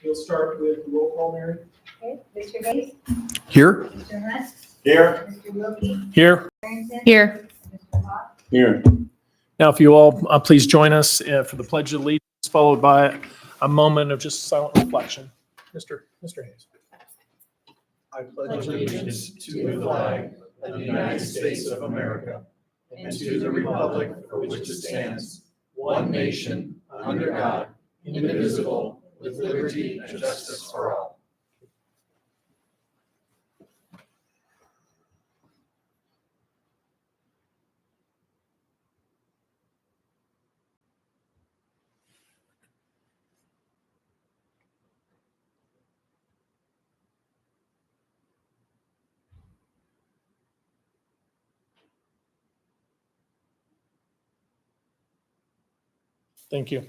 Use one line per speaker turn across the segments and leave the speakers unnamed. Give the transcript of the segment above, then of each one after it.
We'll start with the roll call, Mary.
Okay, Mr. Hayes?
Here.
Mr. Hunt?
Here.
Mr. Wilkie?
Here.
Harrington?
Here.
Mr. Hawk?
Here.
Now, if you all please join us for the Pledge of Allegiance, followed by a moment of just silent reflection. Mr. Hayes.
I pledge allegiance to the flag of the United States of America and to the republic for which it stands, one nation, under God, indivisible, with liberty and justice for all.
Thank you.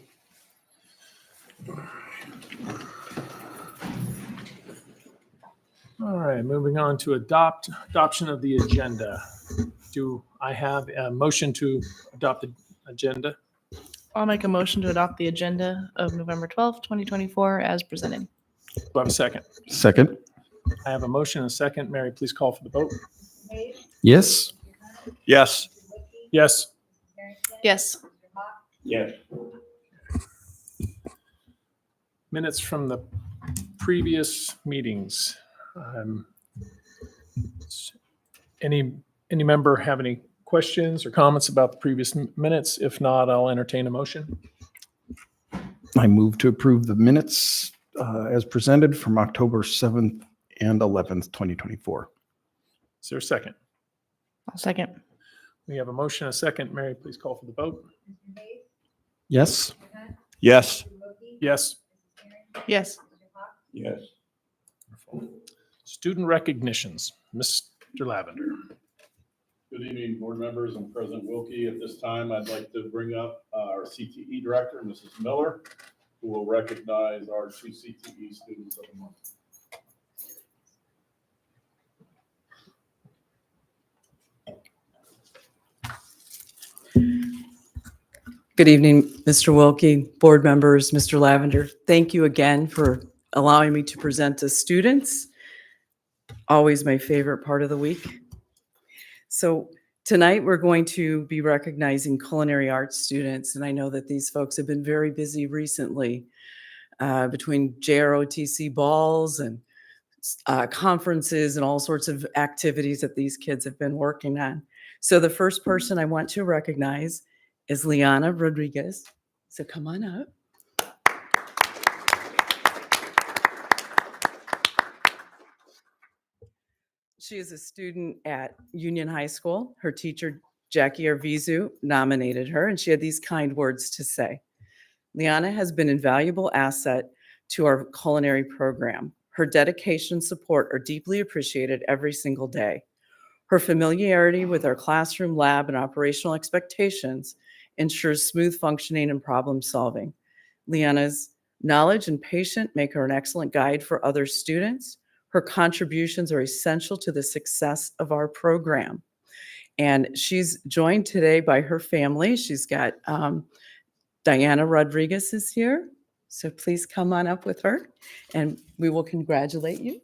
All right, moving on to adoption of the agenda. Do I have a motion to adopt the agenda?
I'll make a motion to adopt the agenda of November 12th, 2024 as presented.
Do I have a second?
Second.
I have a motion and a second. Mary, please call for the vote.
Hayes?
Yes. Yes.
Mr. Wilkie?
Yes.
Harrington?
Yes.
Mr. Hawk?
Yes.
Minutes from the previous meetings. Any member have any questions or comments about the previous minutes? If not, I'll entertain a motion.
I move to approve the minutes as presented from October 7th and 11th, 2024.
Is there a second?
I'll second.
We have a motion and a second. Mary, please call for the vote.
Mr. Hayes?
Yes.
Mr. Hunt?
Yes.
Mr. Wilkie?
Yes.
Mrs. Harrington?
Yes.
Mr. Hawk?
Yes.
Student recognitions, Mr. Lavender.
Good evening, board members and President Wilkie. At this time, I'd like to bring up our CTE director, Mrs. Miller, who will recognize our two CTE students of the month.
Good evening, Mr. Wilkie, board members, Mr. Lavender. Thank you again for allowing me to present to students. Always my favorite part of the week. So tonight we're going to be recognizing culinary arts students, and I know that these folks have been very busy recently between JROTC balls and conferences and all sorts of activities that these kids have been working on. So the first person I want to recognize is Liana Rodriguez. So come on up. She is a student at Union High School. Her teacher, Jackie Arvizu, nominated her, and she had these kind words to say. Liana has been an invaluable asset to our culinary program. Her dedication and support are deeply appreciated every single day. Her familiarity with our classroom, lab, and operational expectations ensures smooth functioning and problem solving. Liana's knowledge and patience make her an excellent guide for other students. Her contributions are essential to the success of our program. And she's joined today by her family. She's got Diana Rodriguez is here. So please come on up with her and we will congratulate you.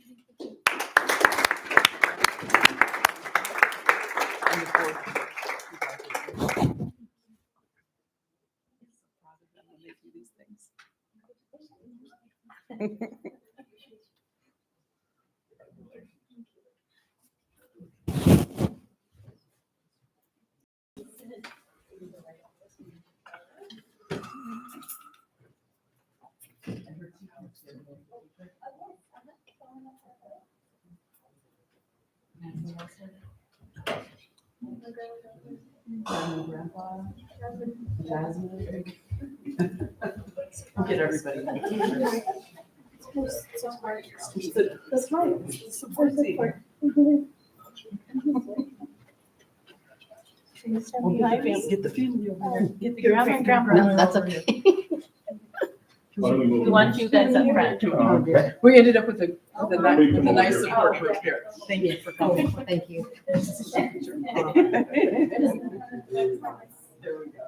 We'll get everybody. That's right. Get the family over here. Get the grandma and grandpa.
No, that's okay.
Why don't we move
We want you guys up front.
Okay.
We ended up with a
We can
nice
move
support group here. Thank you for coming.
Thank you.
There we go.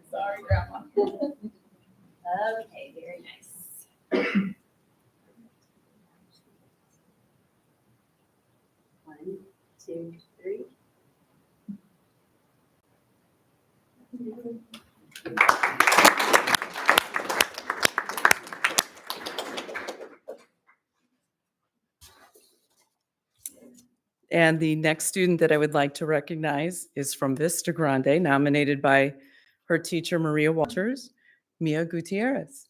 Sorry, Grandma. Okay, very nice. One, two, three.
And the next student that I would like to recognize is from Vista Grande, nominated by her teacher, Maria Walters, Mia Gutierrez.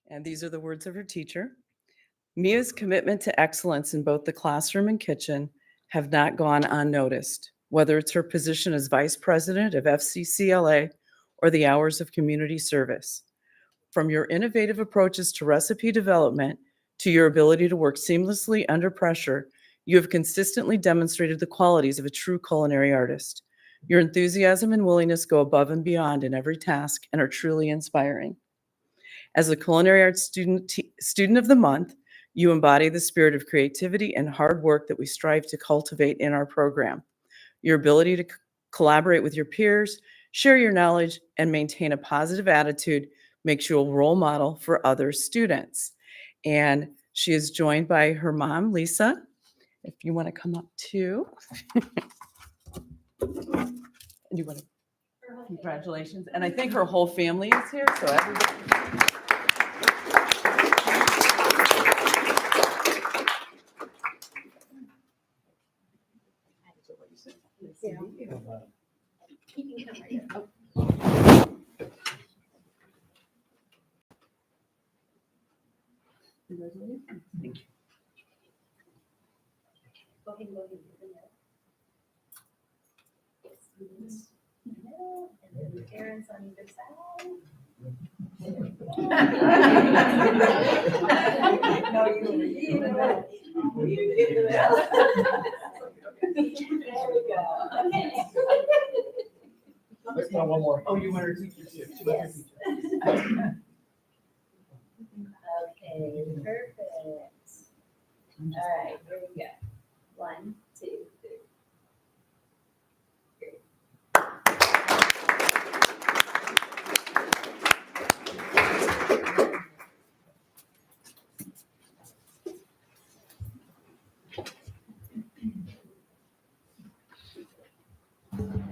And these are the words of her teacher. Mia's commitment to excellence in both the classroom and kitchen have not gone unnoticed, whether it's her position as vice president of FCCLA or the hours of community service. From your innovative approaches to recipe development to your ability to work seamlessly under pressure, you have consistently demonstrated the qualities of a true culinary artist. Your enthusiasm and willingness go above and beyond in every task and are truly inspiring. As a culinary arts student of the month, you embody the spirit of creativity and hard work that we strive to cultivate in our program. Your ability to collaborate with your peers, share your knowledge, and maintain a positive attitude makes you a role model for other students. And she is joined by her mom, Lisa. If you want to come up too. And you want to, congratulations. And I think her whole family is here, so everybody.
Yeah. You can come right here.
Thank you.
Go ahead, go ahead. Yes. No, and then the parents on either side. No, you know. There we go. Okay.
Let's go one more.
Oh, you want her teacher too?
Yes. Okay, perfect. All right, here we go. One, two, three.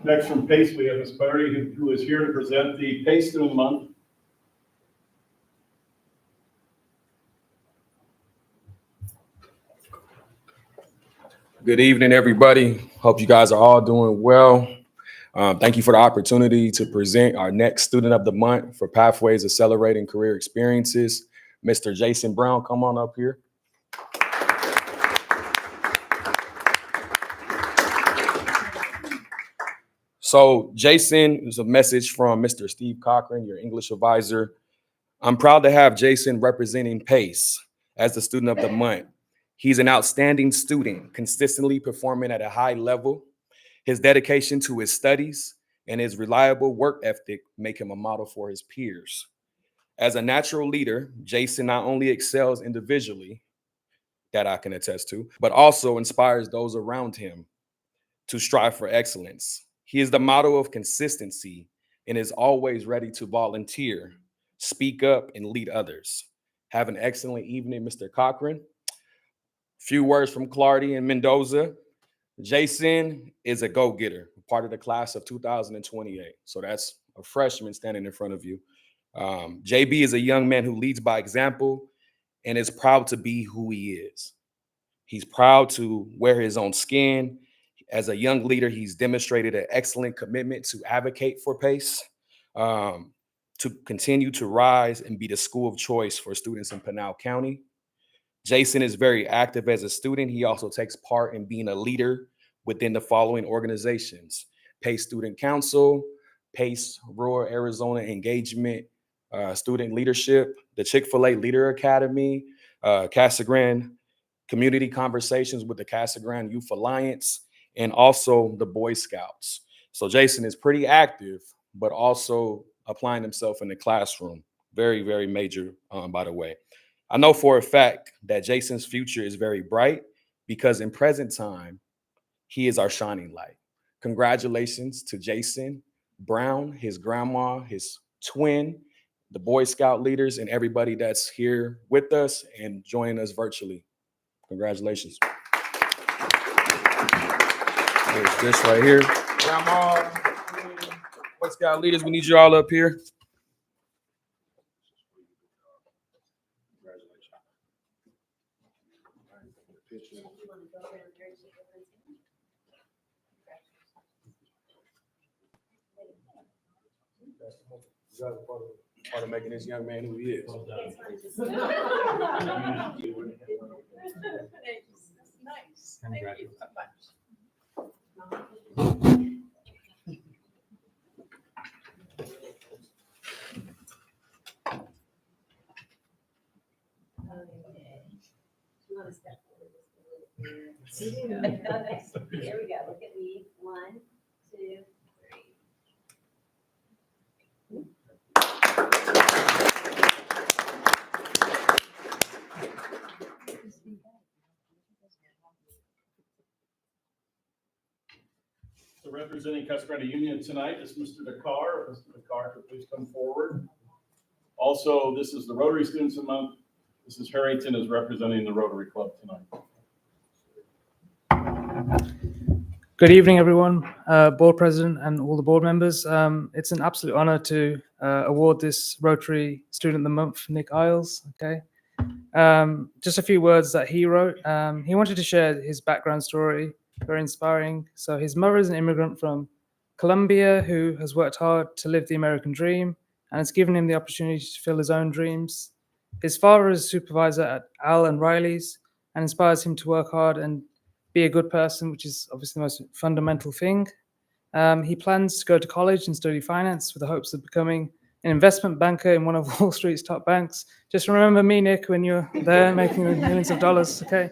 Next from PACE, we have Ms. Perry, who is here to present the PACE Student Month.
Good evening, everybody. Hope you guys are all doing well. Thank you for the opportunity to present our next Student of the Month for Pathways Accelerating Career Experiences. Mr. Jason Brown, come on up here. So Jason is a message from Mr. Steve Cochran, your English advisor. I'm proud to have Jason representing PACE as the Student of the Month. He's an outstanding student, consistently performing at a high level. His dedication to his studies and his reliable work ethic make him a model for his peers. As a natural leader, Jason not only excels individually, that I can attest to, but also inspires those around him to strive for excellence. He is the model of consistency and is always ready to volunteer, speak up, and lead others. Have an excellent evening, Mr. Cochran. Few words from Clardy and Mendoza. Jason is a go-getter, part of the class of 2028. So that's a freshman standing in front of you. JB is a young man who leads by example and is proud to be who he is. He's proud to wear his own skin. As a young leader, he's demonstrated an excellent commitment to advocate for PACE, to continue to rise and be the school of choice for students in Pinal County. Jason is very active as a student. He also takes part in being a leader within the following organizations: PACE Student Council, PACE Rural Arizona Engagement, Student Leadership, the Chick-fil-A Leader Academy, Casa Grande Community Conversations with the Casa Grande Youth Alliance, and also the Boy Scouts. So Jason is pretty active, but also applying himself in the classroom. Very, very major, by the way. I know for a fact that Jason's future is very bright because in present time, He is our shining light. Congratulations to Jason Brown, his grandma, his twin, the Boy Scout leaders, and everybody that's here with us and joining us virtually. Congratulations. There's this right here. Grandma, Boy Scout leaders, we need you all up here. You guys are part of making this young man who he is.
Nice. Thank you so much. Okay. You want to step forward just a little bit? Okay, here we go. Look at me. 1, 2, 3.
So representing Casa Grande Union tonight is Mr. Dakar. Mr. Dakar, could please come forward. Also, this is the Rotary Students a Month. Mrs. Harrington is representing the Rotary Club tonight.
Good evening, everyone, board president and all the board members. It's an absolute honor to award this Rotary Student of the Month, Nick Isles. Okay, just a few words that he wrote. He wanted to share his background story, very inspiring. So his mother is an immigrant from Colombia who has worked hard to live the American dream, and it's given him the opportunity to fulfill his own dreams. His father is a supervisor at Al and Riley's and inspires him to work hard and be a good person, which is obviously the most fundamental thing. He plans to go to college and study finance with the hopes of becoming an investment banker in one of Wall Street's top banks. Just remember me, Nick, when you're there making millions of dollars, okay?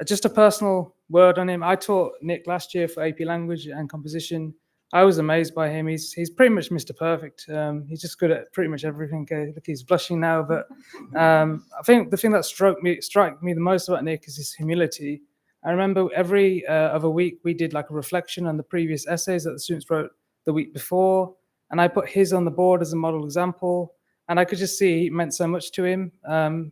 Just a personal word on him. I taught Nick last year for AP Language and Composition. I was amazed by him. He's pretty much Mr. Perfect. He's just good at pretty much everything. Look, he's blushing now, but I think the thing that struck me the most about Nick is his humility. I remember every other week we did like a reflection on the previous essays that the students wrote the week before, and I put his on the board as a model example, and I could just see it meant so much to him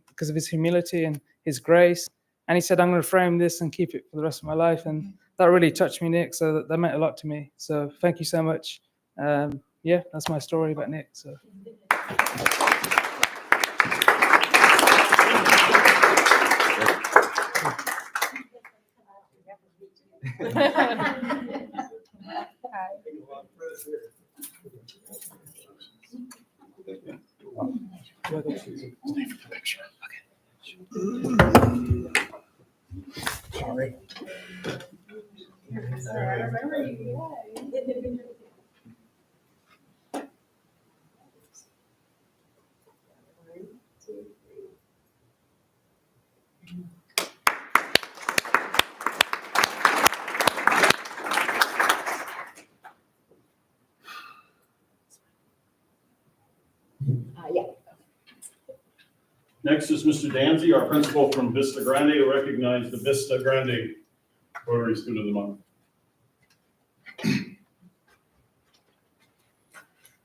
because of his humility and his grace. And he said, "I'm going to frame this and keep it for the rest of my life." And that really touched me, Nick. So that meant a lot to me. So thank you so much. Yeah, that's my story about Nick. So.
Sorry.
Yeah.
Next is Mr. Danzy, our principal from Vista Grande, to recognize the Vista Grande Rotary Student of the Month.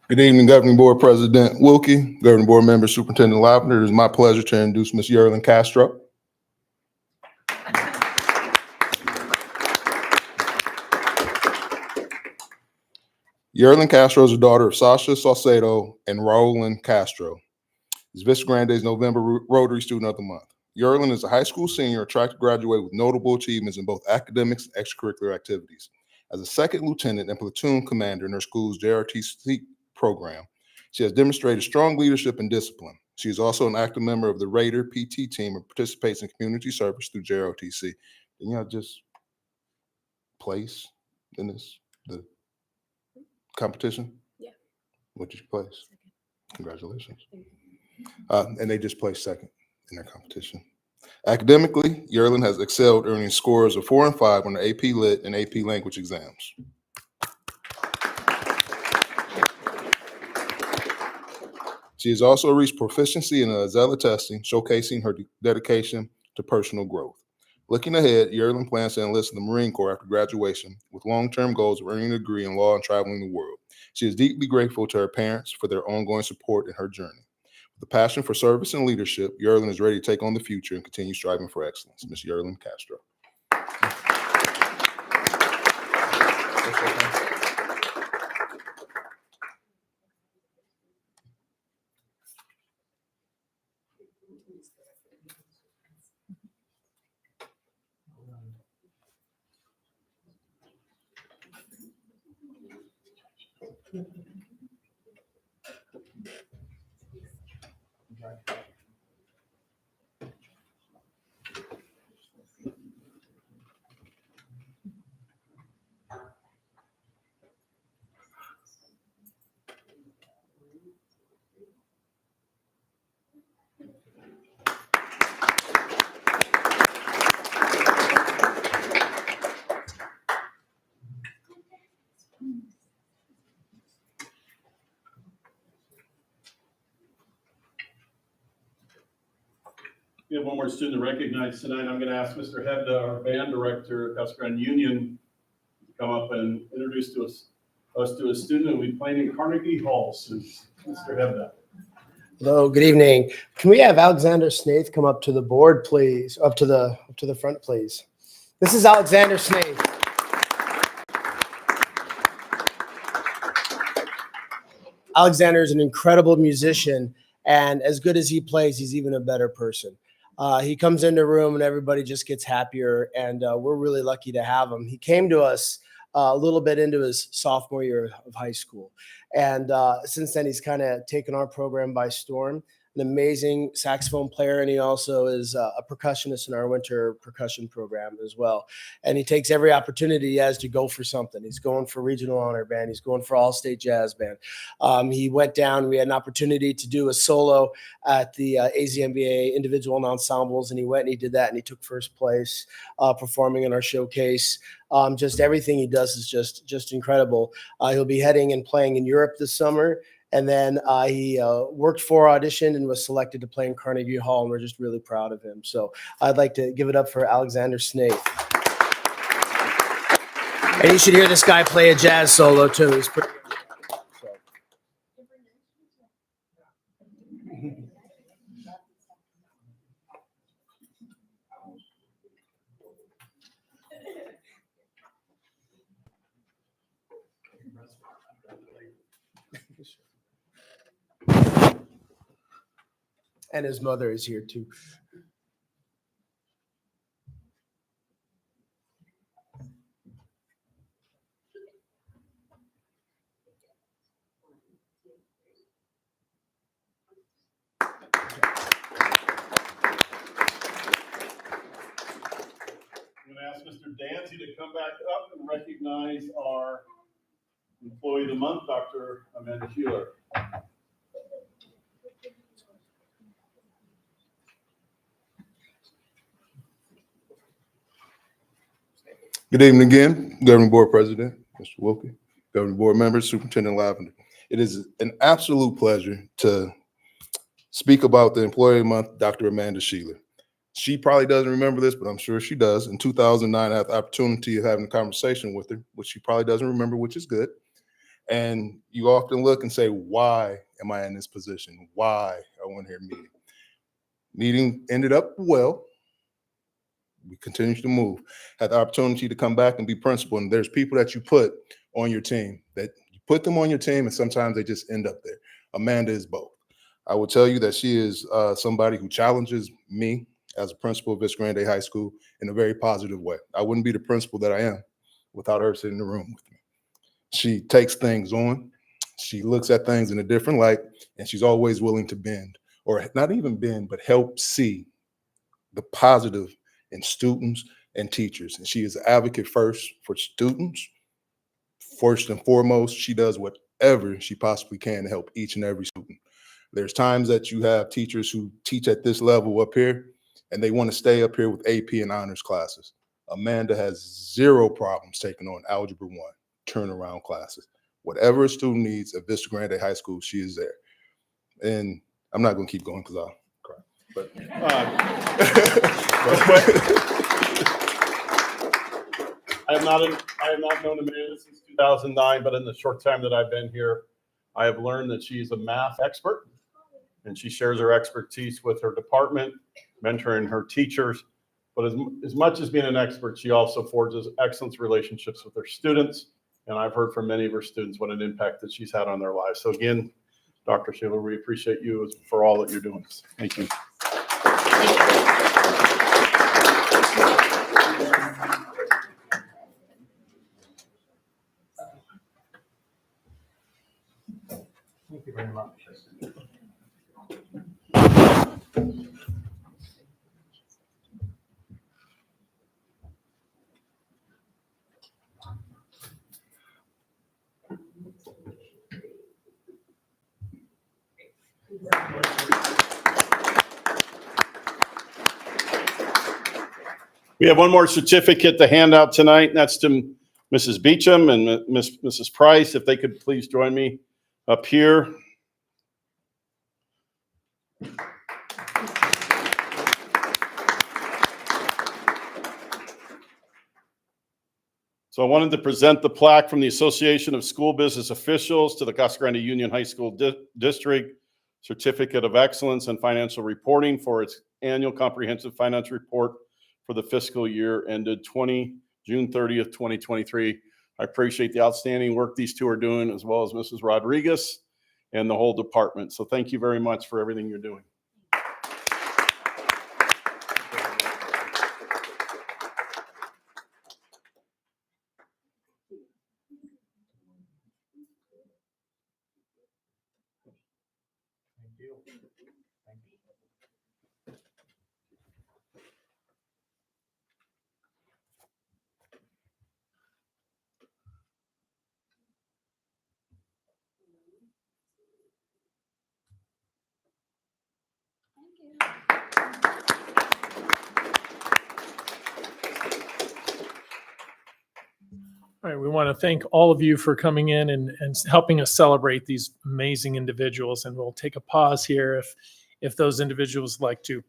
Good evening, Governing Board President Wilkie, Governing Board Member Superintendent Lavender. It is my pleasure to introduce Ms. Yerlin Castro. Yerlin Castro is the daughter of Sasha Salcedo and Roland Castro. Is Vista Grande's November Rotary Student of the Month. Yerlin is a high school senior, track to graduate with notable achievements in both academics and extracurricular activities. As a second lieutenant and platoon commander in her school's JRTC program, she has demonstrated strong leadership and discipline. She is also an active member of the Raider PT team and participates in community service through JRTC. Didn't y'all just place in the competition?
Yeah.
What did you place? Second. Congratulations. And they just placed second in their competition. Academically, Yerlin has excelled, earning scores of 4 and 5 on the AP Lit and AP Language exams. She has also reached proficiency in Azella testing, showcasing her dedication to personal growth. Looking ahead, Yerlin plans to enlist in the Marine Corps after graduation with long-term goals of earning a degree in law and traveling the world. She is deeply grateful to her parents for their ongoing support in her journey. With a passion for service and leadership, Yerlin is ready to take on the future and continue striving for excellence. Ms. Yerlin Castro.
We have one more student to recognize tonight. I'm going to ask Mr. Hebda, our band director at Cascarand Union, to come up and introduce us to a student who will be playing in Carnegie Hall soon. Mr. Hebda.
Hello, good evening. Can we have Alexander Snaith come up to the board, please? Up to the front, please. This is Alexander Snaith. Alexander is an incredible musician, and as good as he plays, he's even a better person. He comes into the room and everybody just gets happier, and we're really lucky to have him. He came to us a little bit into his sophomore year of high school, and since then he's kind of taken our program by storm. An amazing saxophone player, and he also is a percussionist in our winter percussion program as well. And he takes every opportunity he has to go for something. He's going for regional honor band. He's going for all-state jazz band. He went down. We had an opportunity to do a solo at the AZMBA individual and ensembles, and he went and he did that, and he took first place performing in our showcase. Just everything he does is just incredible. He'll be heading and playing in Europe this summer. And then he worked for audition and was selected to play in Carnegie Hall, and we're just really proud of him. So I'd like to give it up for Alexander Snaith. And you should hear this guy play a jazz solo too. He's pretty good. So. And his mother is here too.
I'm going to ask Mr. Dancy to come back up and recognize our Employee of the Month, Dr. Amanda Sheeler.
Good evening again, Governing Board President, Mr. Wilkie, Governing Board members, Superintendent Lavender. It is an absolute pleasure to speak about the Employee of the Month, Dr. Amanda Sheeler. She probably doesn't remember this, but I'm sure she does. In 2009, I had the opportunity of having a conversation with her, which she probably doesn't remember, which is good. And you often look and say, why am I in this position? Why I want here meeting? Meeting ended up well. We continued to move. Had the opportunity to come back and be principal. And there's people that you put on your team that you put them on your team, and sometimes they just end up there. Amanda is both. I will tell you that she is somebody who challenges me as a principal of Vista Grande High School in a very positive way. I wouldn't be the principal that I am without her sitting in the room with me. She takes things on. She looks at things in a different light, and she's always willing to bend, or not even bend, but help see the positive in students and teachers. And she is an advocate first for students. First and foremost, she does whatever she possibly can to help each and every student. There's times that you have teachers who teach at this level up here, and they want to stay up here with AP and honors classes. Amanda has zero problems taking on Algebra 1 turnaround classes. Whatever a student needs at Vista Grande High School, she is there. And I'm not going to keep going because I'll cry. But
have not known Amanda since 2009, but in the short time that I've been here, I have learned that she's a math expert, and she shares her expertise with her department, mentoring her teachers. But as much as being an expert, she also forges excellent relationships with her students. And I've heard from many of her students what an impact that she's had on their lives. So again, Dr. Sheila, we appreciate you for all that you're doing. Thank you.
Thank you very much.
We have one more certificate to hand out tonight, and that's to Mrs. Beecham and Mrs. Price. If they could please join me up here. So I wanted to present the plaque from the Association of School Business Officials to the Casa Grande Union High School District Certificate of Excellence in Financial Reporting for its annual comprehensive financial report for the fiscal year ended June 30th, 2023. I appreciate the outstanding work these two are doing, as well as Mrs. Rodriguez and the whole department. So thank you very much for everything you're doing.
All right, we want to thank all of you for coming in and helping us celebrate these amazing individuals. And we'll take a pause here if those individuals like to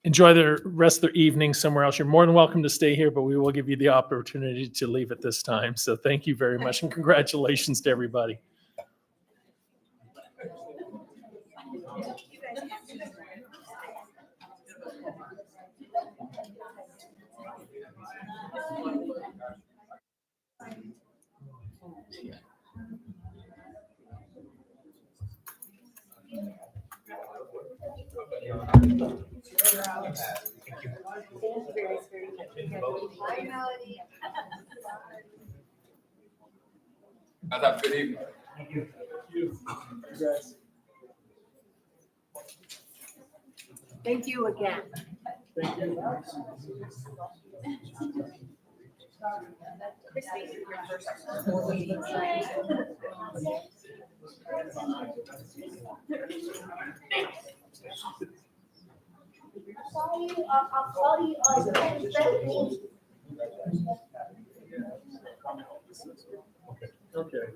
enjoy the rest of their evening somewhere else. You're more than welcome to stay here, but we will give you the opportunity to leave at this time. So thank you very much, and congratulations to everybody.
Have a good evening.
Thank you again. I'll call you on the 17th.
Okay.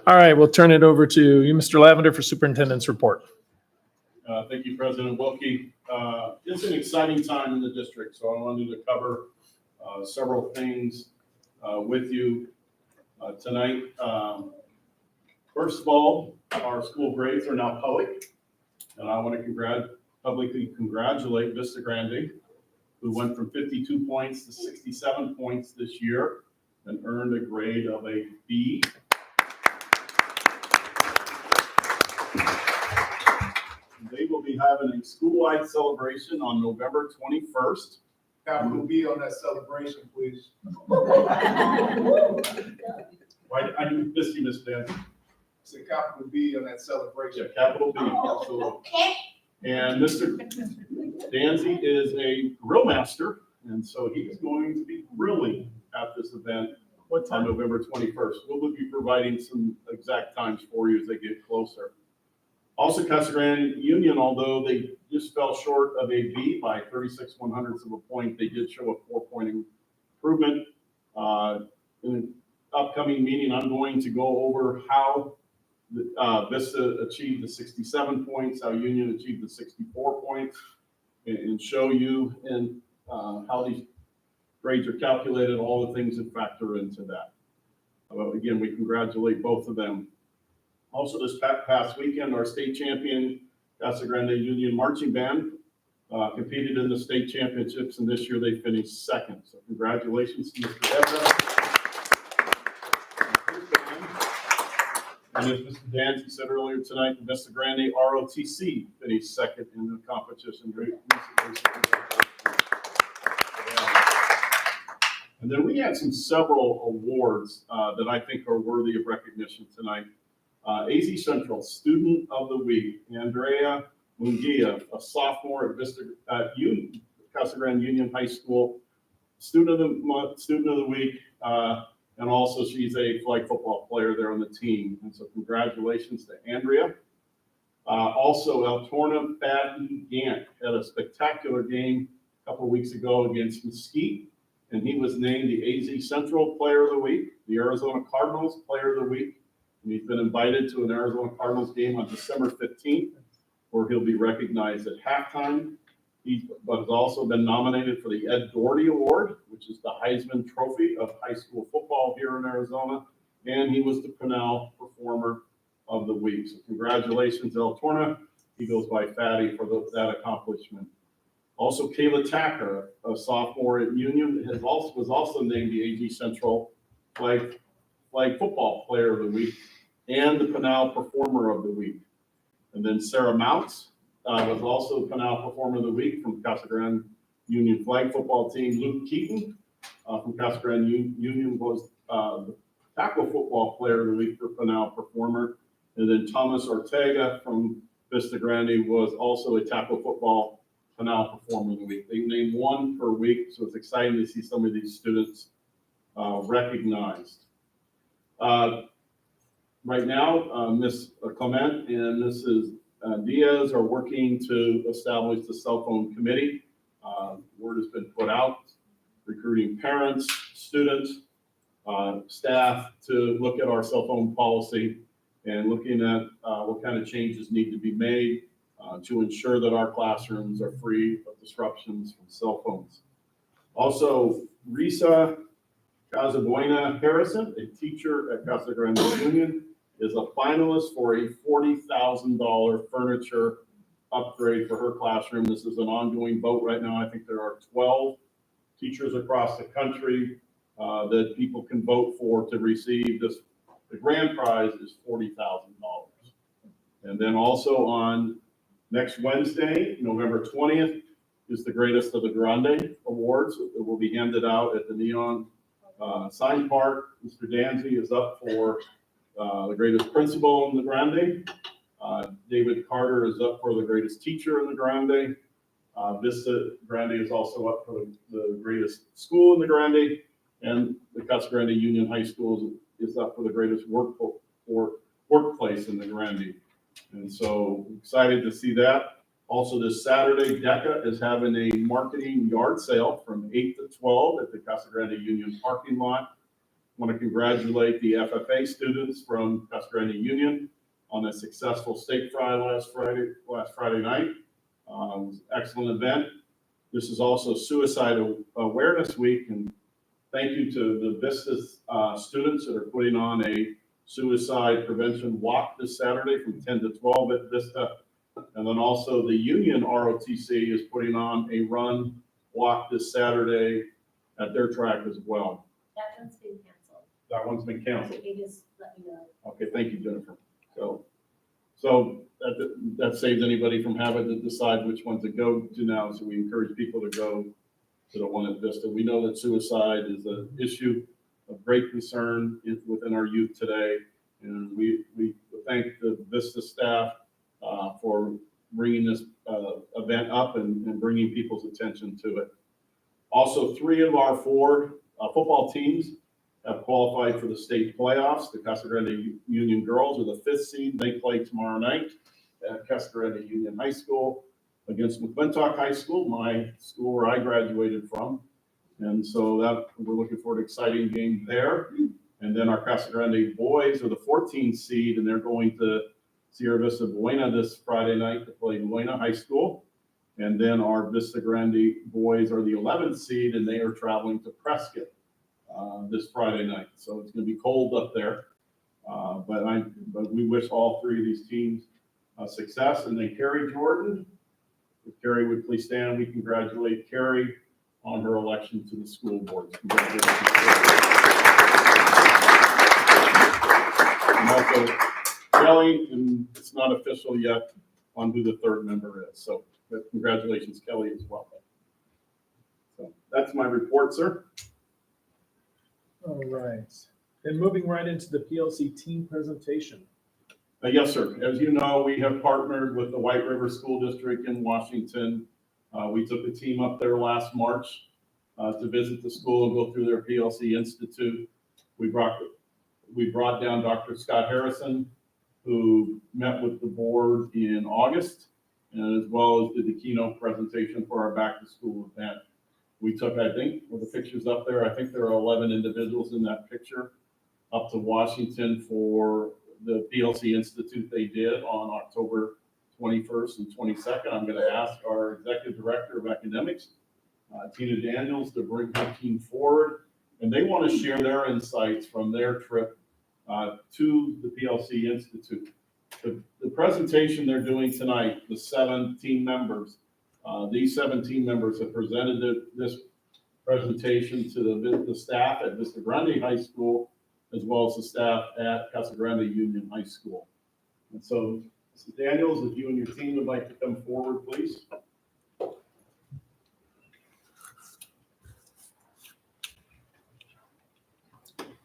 All right, we'll turn it over to you, Mr. Lavender, for superintendent's report.
Thank you, President Wilkie. It's an exciting time in the district, so I wanted to cover several things with you tonight. First of all, our school grades are now public, and I want to publicly congratulate Vista Grande, who went from 52 points to 67 points this year and earned a grade of a B. They will be having a school-wide celebration on November 21st.
Capital B on that celebration, please.
Why, I missed you, Ms. Dan.
It's a capital B on that celebration.
Yeah, capital B, absolutely. And Mr. Danzy is a grill master, and so he's going to be grilling at this event on November 21st. We'll be providing some exact times for you as they get closer. Also, Casa Grande Union, although they just fell short of a B by 36/100ths of a point, they did show a 4-point improvement. In the upcoming meeting, I'm going to go over how Vista achieved the 67 points, how Union achieved the 64 points, and show you how these grades are calculated, all the things that factor into that. Well, again, we congratulate both of them. Also, this past weekend, our state champion Casa Grande Union Marching Band competed in the state championships, and this year they finished second. So congratulations to Mr. Evra. And as Mr. Dancy said earlier tonight, the Vista Grande ROTC finished second in the competition. And then we had several awards that I think are worthy of recognition tonight. AZ Central Student of the Week, Andrea Munguia, a sophomore at Casa Grande Union High School, Student of the Month, Student of the Week, and also she's a flag football player there on the team. And so congratulations to Andrea. Also, Eltorna Fadden Gant had a spectacular game a couple of weeks ago against Mesquite, and he was named the AZ Central Player of the Week, the Arizona Cardinals Player of the Week, and he's been invited to an Arizona Cardinals game on December 15th, where he'll be recognized at halftime. But has also been nominated for the Ed Doherty Award, which is the Heisman Trophy of high school football here in Arizona, and he was the Pinal Performer of the Week. So congratulations, El Torna. He goes by Fatty for that accomplishment. Also, Kayla Tacker, a sophomore at Union, was also named the AG Central Flag Football Player of the Week and the Pinal Performer of the Week. And then Sarah Mounts was also Pinal Performer of the Week from Casa Grande Union Flag Football Team. Luke Keaton from Casa Grande Union was the Tackle Football Player of the Week for Pinal Performer. And then Thomas Ortega from Vista Grande was also a Tackle Football Pinal Performer of the Week. They named one per week, so it's exciting to see some of these students recognized. Right now, Ms. Clement and Mrs. Diaz are working to establish the cell phone committee. Word has been put out, recruiting parents, students, staff to look at our cell phone policy and looking at what kind of changes need to be made to ensure that our classrooms are free of disruptions from cell phones. Also, Risa Casabuena Harrison, a teacher at Casa Grande Union, is a finalist for a $40,000 furniture upgrade for her classroom. This is an ongoing vote right now. I think there are 12 teachers across the country that people can vote for to receive this. The grand prize is $40,000. And then also on next Wednesday, November 20th, is the Greatest of the Grande Awards. It will be handed out at the Neon Sign Park. Mr. Danzy is up for the greatest principal in the Grande. David Carter is up for the greatest teacher in the Grande. Vista Grande is also up for the greatest school in the Grande. And the Casa Grande Union High School is up for the greatest workplace in the Grande. And so excited to see that. Also this Saturday, DECA is having a marketing yard sale from 8 to 12 at the Casa Grande Union parking lot. I want to congratulate the FFA students from Casa Grande Union on a successful state fry last Friday night. It was an excellent event. This is also Suicide Awareness Week, and thank you to the Vista students that are putting on a suicide prevention walk this Saturday from 10 to 12 at Vista. And then also the Union ROTC is putting on a run walk this Saturday at their track as well.
That one's been canceled.
That one's been canceled.
So they just let me know.
Okay, thank you, Jennifer. So that saves anybody from having to decide which one to go to now. So we encourage people to go to the one at Vista. We know that suicide is an issue of great concern within our youth today. And we thank the Vista staff for bringing this event up and bringing people's attention to it. Also, 3 of our 4 football teams have qualified for the state playoffs. The Casa Grande Union girls are the 5th seed. They play tomorrow night at Casa Grande Union High School against McClintock High School, my school where I graduated from. And so we're looking forward to an exciting game there. And then our Casa Grande boys are the 14th seed, and they're going to Sierra Vista Buena this Friday night to play Buena High School. And then our Vista Grande boys are the 11th seed, and they are traveling to Prescott this Friday night. So it's going to be cold up there. But we wish all three of these teams success. And then Carrie Jordan, if Carrie would please stand, we congratulate Carrie on her election to the school board. Congratulations, Carrie. And also Kelly, and it's not official yet on who the third member is. So but congratulations, Kelly, as well. So that's my report, sir.
All right. Then moving right into the PLC team presentation.
Yes, sir. As you know, we have partnered with the White River School District in Washington. We took a team up there last March to visit the school and go through their PLC Institute. We brought down Dr. Scott Harrison, who met with the board in August, and as well as did the keynote presentation for our back to school event. We took, I think, with the pictures up there, I think there are 11 individuals in that picture up to Washington for the PLC Institute they did on October 21st and 22nd. I'm going to ask our Executive Director of Academics, Tina Daniels, to bring her team forward. And they want to share their insights from their trip to the PLC Institute. The presentation they're doing tonight, the 7 team members, these 7 team members have presented this presentation to the staff at Vista Grande High School, as well as the staff at Casa Grande Union High School. And so, Mrs. Daniels, if you and your team would like to come forward, please.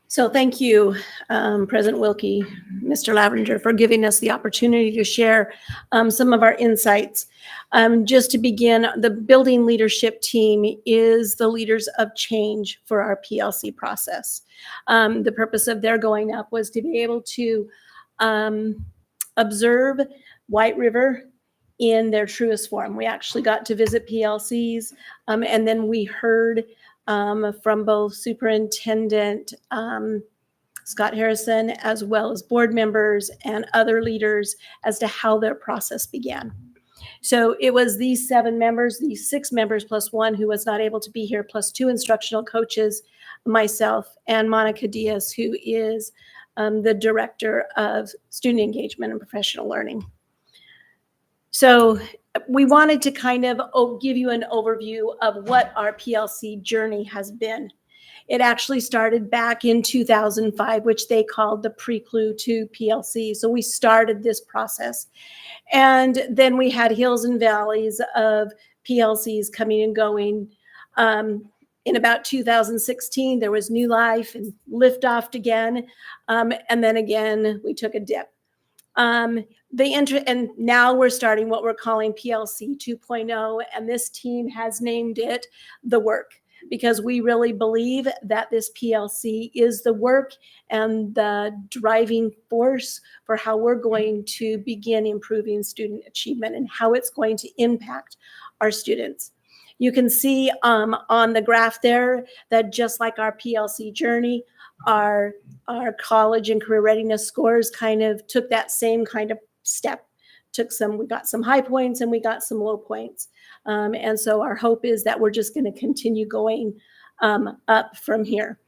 So thank you, President Wilkie, Mr. Lavender, for giving us the opportunity to share some of our insights. Just to begin, the building leadership team is the leaders of change for our PLC process. The purpose of their going up was to be able to observe White River in their truest form. We actually got to visit PLCs, and then we heard from both Superintendent Scott Harrison, as well as board members and other leaders as to how their process began. So it was these 7 members, these 6 members plus 1 who was not able to be here, plus 2 instructional coaches, myself, and Monica Diaz, who is the Director of Student Engagement and Professional Learning. So we wanted to kind of give you an overview of what our PLC journey has been. It actually started back in 2005, which they called the prelude to PLC. So we started this process. And then we had hills and valleys of PLCs coming and going. In about 2016, there was new life and liftoff again. And then again, we took a dip. And now we're starting what we're calling PLC 2.0, and this team has named it The Work, because we really believe that this PLC is the work and the driving force for how we're going to begin improving student achievement and how it's going to impact our students. You can see on the graph there that just like our PLC journey, our college and career readiness scores kind of took that same kind of step. We got some high points and we got some low points. And so our hope is that we're just going to continue going up from here.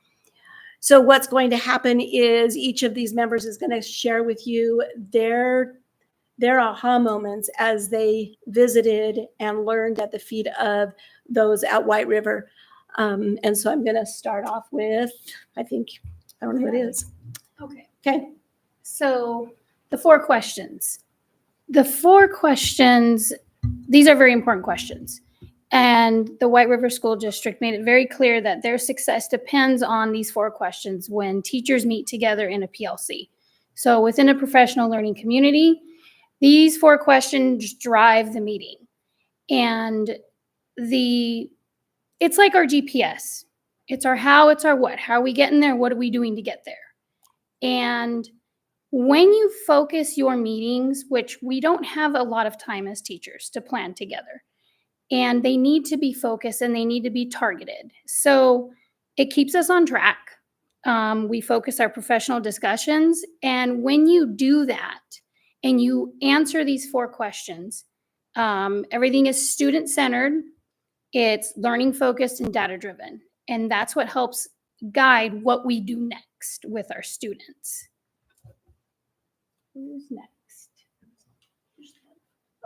So what's going to happen is each of these members is going to share with you their aha moments as they visited and learned at the feet of those at White River. And so I'm going to start off with, I don't know who it is.
Okay.
Okay.
So the 4 questions. The 4 questions, these are very important questions. And the White River School District made it very clear that their success depends on these 4 questions when teachers meet together in a PLC. So within a professional learning community, these 4 questions drive the meeting. And it's like our GPS. It's our how, it's our what. How are we getting there? What are we doing to get there? And when you focus your meetings, which we don't have a lot of time as teachers to plan together, and they need to be focused and they need to be targeted. So it keeps us on track. We focus our professional discussions. And when you do that and you answer these 4 questions, Everything is student-centered. It's learning-focused and data-driven. And that's what helps guide what we do next with our students. Who's next?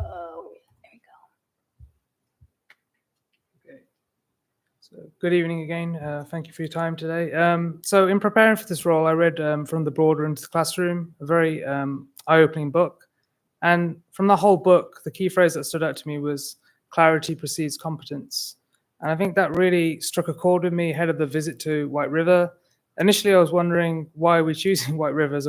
Oh, there you go.
Okay. So good evening again. Thank you for your time today. So in preparing for this role, I read From the Border into the Classroom, a very eye-opening book. And from the whole book, the key phrase that stood out to me was clarity precedes competence. And I think that really struck a chord with me ahead of the visit to White River. Initially, I was wondering why we're choosing White River as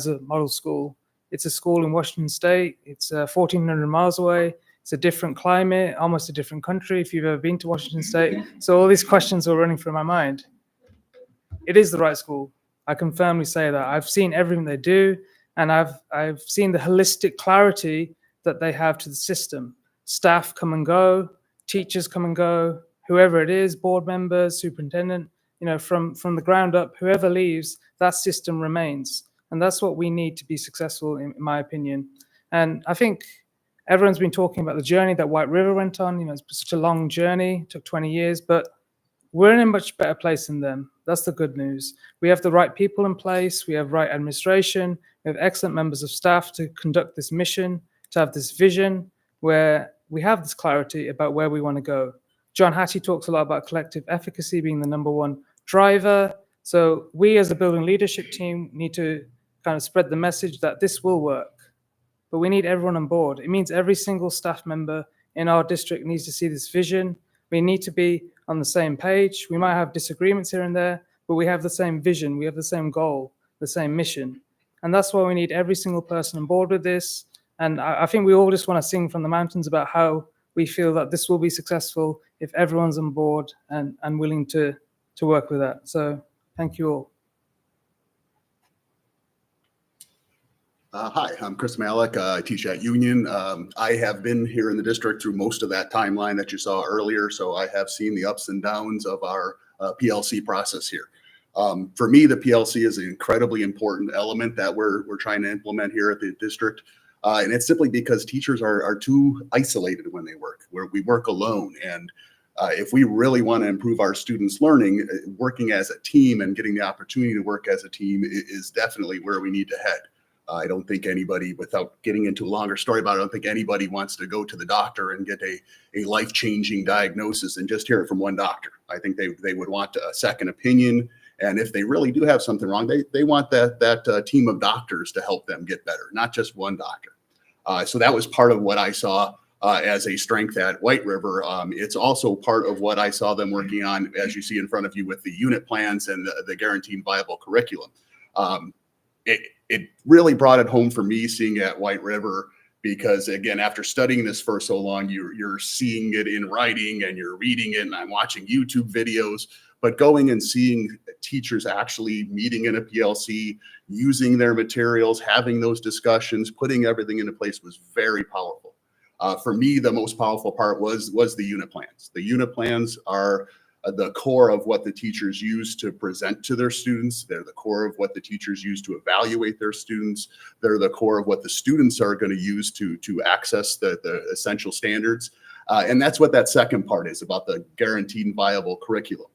a model school. It's a school in Washington State. It's 1,400 miles away. It's a different climate, almost a different country if you've ever been to Washington State. So all these questions were running through my mind. It is the right school. I can firmly say that. I've seen everything they do, and I've seen the holistic clarity that they have to the system. Staff come and go, teachers come and go, whoever it is, board members, superintendent, from the ground up, whoever leaves, that system remains. And that's what we need to be successful, in my opinion. And I think everyone's been talking about the journey that White River went on. It's such a long journey, took 20 years, but we're in a much better place than them. That's the good news. We have the right people in place. We have right administration. We have excellent members of staff to conduct this mission, to have this vision where we have this clarity about where we want to go. John Hattie talks a lot about collective efficacy being the number one driver. So we as a building leadership team need to kind of spread the message that this will work, but we need everyone on board. It means every single staff member in our district needs to see this vision. We need to be on the same page. We might have disagreements here and there, but we have the same vision. We have the same goal, the same mission. And that's why we need every single person on board with this. And I think we all just want to sing from the mountains about how we feel that this will be successful if everyone's on board and willing to work with that. So thank you all.
Hi, I'm Chris Malik. I teach at Union. I have been here in the district through most of that timeline that you saw earlier, so I have seen the ups and downs of our PLC process here. For me, the PLC is an incredibly important element that we're trying to implement here at the district, and it's simply because teachers are too isolated when they work, where we work alone. And if we really want to improve our students' learning, working as a team and getting the opportunity to work as a team is definitely where we need to head. I don't think anybody, without getting into a longer story about it, I don't think anybody wants to go to the doctor and get a life-changing diagnosis and just hear it from one doctor. I think they would want a second opinion. And if they really do have something wrong, they want that team of doctors to help them get better, not just one doctor. So that was part of what I saw as a strength at White River. It's also part of what I saw them working on, as you see in front of you, with the unit plans and the guaranteed viable curriculum. It really brought it home for me seeing at White River, because again, after studying this for so long, you're seeing it in writing and you're reading it, and I'm watching YouTube videos, but going and seeing teachers actually meeting in a PLC, using their materials, having those discussions, putting everything into place was very powerful. For me, the most powerful part was the unit plans. The unit plans are the core of what the teachers use to present to their students. They're the core of what the teachers use to evaluate their students. They're the core of what the students are going to use to access the essential standards. And that's what that second part is about, the guaranteed and viable curriculum.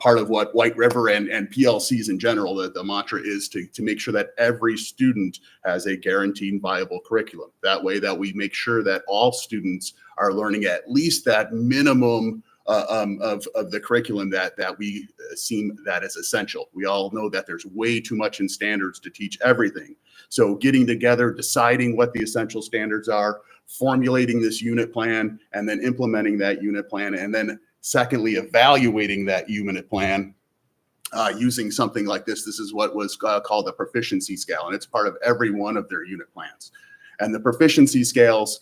Part of what White River and PLCs in general, the mantra is to make sure that every student has a guaranteed and viable curriculum. That way that we make sure that all students are learning at least that minimum of the curriculum that we seem that is essential. We all know that there's way too much in standards to teach everything. So getting together, deciding what the essential standards are, formulating this unit plan, and then implementing that unit plan, and then secondly, evaluating that unit plan using something like this. This is what was called the proficiency scale, and it's part of every one of their unit plans. And the proficiency scales,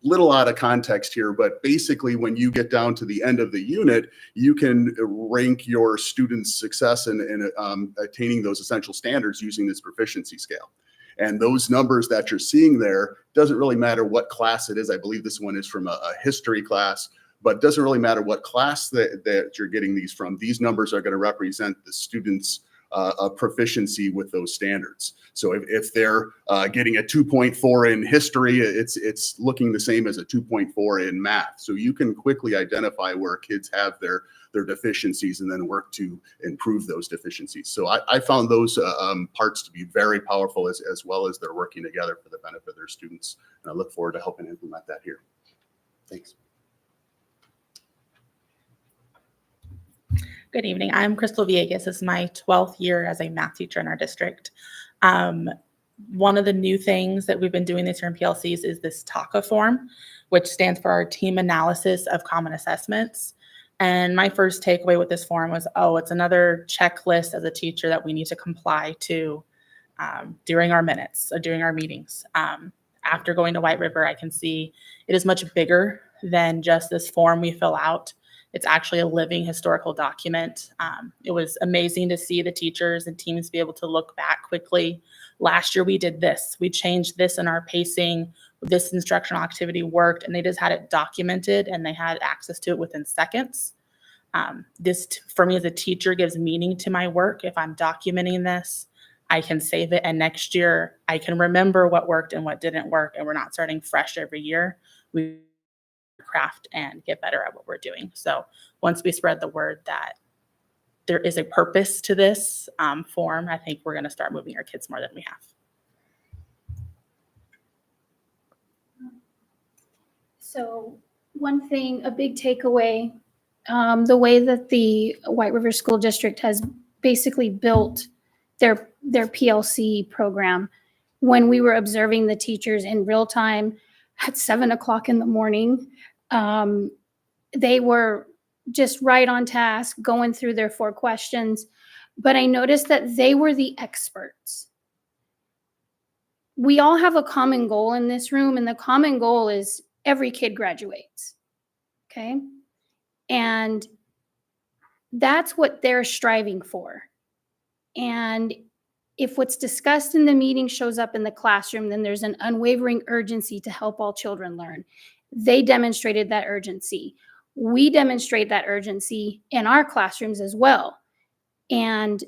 little out of context here, but basically when you get down to the end of the unit, you can rank your students' success in attaining those essential standards using this proficiency scale. And those numbers that you're seeing there, doesn't really matter what class it is. I believe this one is from a history class, but it doesn't really matter what class that you're getting these from. These numbers are going to represent the students' a proficiency with those standards. So if they're getting a 2.4 in history, it's looking the same as a 2.4 in math. So you can quickly identify where kids have their deficiencies and then work to improve those deficiencies. So I found those parts to be very powerful, as well as they're working together for the benefit of their students. And I look forward to helping implement that here. Thanks.
Good evening. I'm Crystal Villegas. This is my 12th year as a math teacher in our district. One of the new things that we've been doing this year in PLCs is this TACA form, which stands for our Team Analysis of Common Assessments. And my first takeaway with this form was, oh, it's another checklist as a teacher that we need to comply to during our minutes or during our meetings. After going to White River, I can see it is much bigger than just this form we fill out. It's actually a living historical document. It was amazing to see the teachers and teams be able to look back quickly. Last year we did this. We changed this in our pacing. This instructional activity worked, and they just had it documented and they had access to it within seconds. This, for me as a teacher, gives meaning to my work. If I'm documenting this, I can save it, and next year I can remember what worked and what didn't work, and we're not starting fresh every year. We craft and get better at what we're doing. So once we spread the word that there is a purpose to this form, I think we're going to start moving our kids more than we have.
So one thing, a big takeaway, the way that the White River School District has basically built their PLC program, when we were observing the teachers in real time at 7 o'clock in the morning, they were just right on task, going through their 4 questions. But I noticed that they were the experts. We all have a common goal in this room, and the common goal is every kid graduates. Okay? And that's what they're striving for. And if what's discussed in the meeting shows up in the classroom, then there's an unwavering urgency to help all children learn. They demonstrated that urgency. We demonstrate that urgency in our classrooms as well. And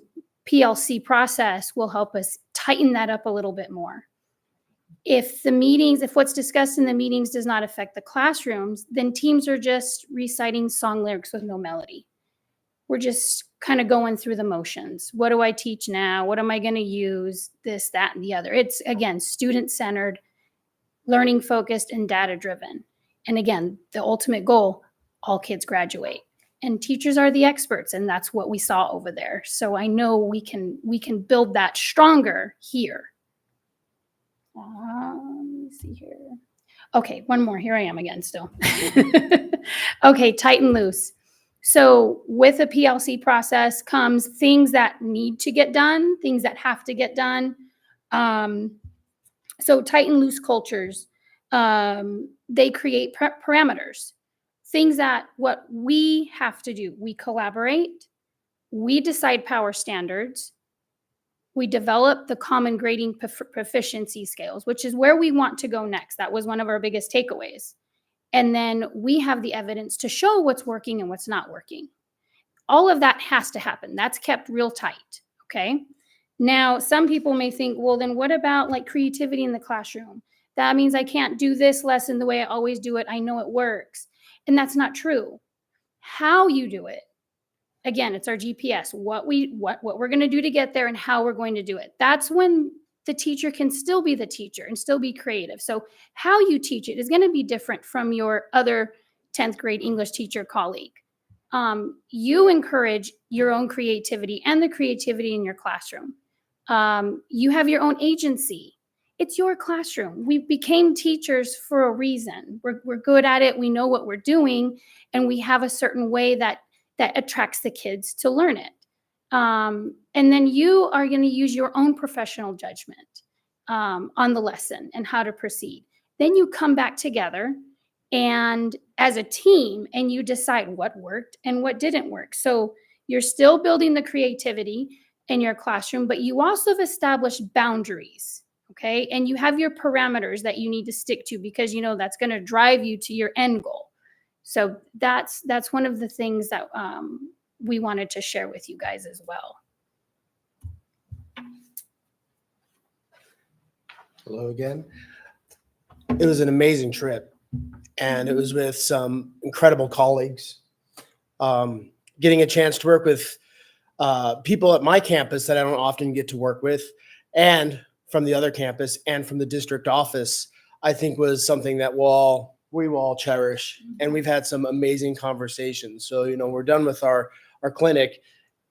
PLC process will help us tighten that up a little bit more. If what's discussed in the meetings does not affect the classrooms, then teams are just reciting song lyrics with no melody. We're just kind of going through the motions. What do I teach now? What am I going to use? This, that, and the other. It's, again, student-centered, learning-focused, and data-driven. And again, the ultimate goal, all kids graduate. And teachers are the experts, and that's what we saw over there. So I know we can build that stronger here. Let me see here. Okay, one more. Here I am again still. Okay, tight and loose. So with a PLC process comes things that need to get done, things that have to get done. So tight and loose cultures, they create parameters. Things that what we have to do, we collaborate, we decide power standards, we develop the common grading proficiency scales, which is where we want to go next. That was one of our biggest takeaways. And then we have the evidence to show what's working and what's not working. All of that has to happen. That's kept real tight, okay? Now, some people may think, well, then what about like creativity in the classroom? That means I can't do this lesson the way I always do it. I know it works. And that's not true. How you do it, again, it's our GPS, what we're going to do to get there and how we're going to do it. That's when the teacher can still be the teacher and still be creative. So how you teach it is going to be different from your other 10th grade English teacher colleague. You encourage your own creativity and the creativity in your classroom. You have your own agency. It's your classroom. We became teachers for a reason. We're good at it. We know what we're doing, and we have a certain way that attracts the kids to learn it. And then you are going to use your own professional judgment on the lesson and how to proceed. Then you come back together and as a team, and you decide what worked and what didn't work. So you're still building the creativity in your classroom, but you also have established boundaries, okay? And you have your parameters that you need to stick to because you know that's going to drive you to your end goal. So that's one of the things that we wanted to share with you guys as well.
Hello again. It was an amazing trip, and it was with some incredible colleagues. Getting a chance to work with people at my campus that I don't often get to work with, and from the other campus and from the district office, I think was something that we will all cherish. And we've had some amazing conversations. So, we're done with our clinic,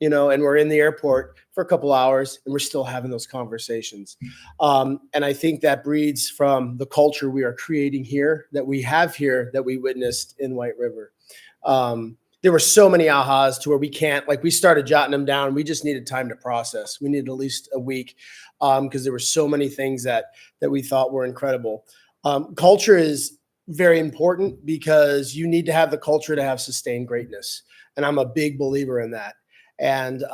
and we're in the airport for a couple hours and we're still having those conversations. And I think that breeds from the culture we are creating here, that we have here, that we witnessed in White River. There were so many ahas to where we started jotting them down. We just needed time to process. We needed at least a week because there were so many things that we thought were incredible. Culture is very important because you need to have the culture to have sustained greatness. And I'm a big believer in that. And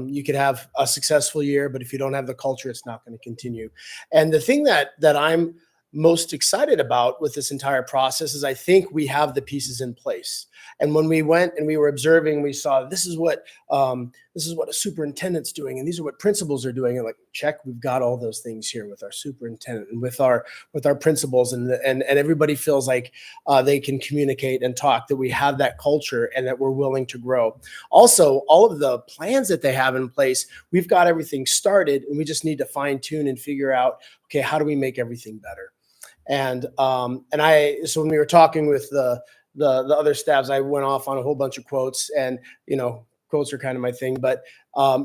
you could have a successful year, but if you don't have the culture, it's not going to continue. And the thing that I'm most excited about with this entire process is I think we have the pieces in place. And when we went and we were observing, we saw this is what a superintendent's doing, and these are what principals are doing. And like, check, we've got all those things here with our superintendent and with our principals, and everybody feels like they can communicate and talk, that we have that culture and that we're willing to grow. Also, all of the plans that they have in place, we've got everything started, and we just need to fine tune and figure out, okay, how do we make everything better? And so when we were talking with the other staffs, I went off on a whole bunch of quotes, and quotes are kind of my thing, but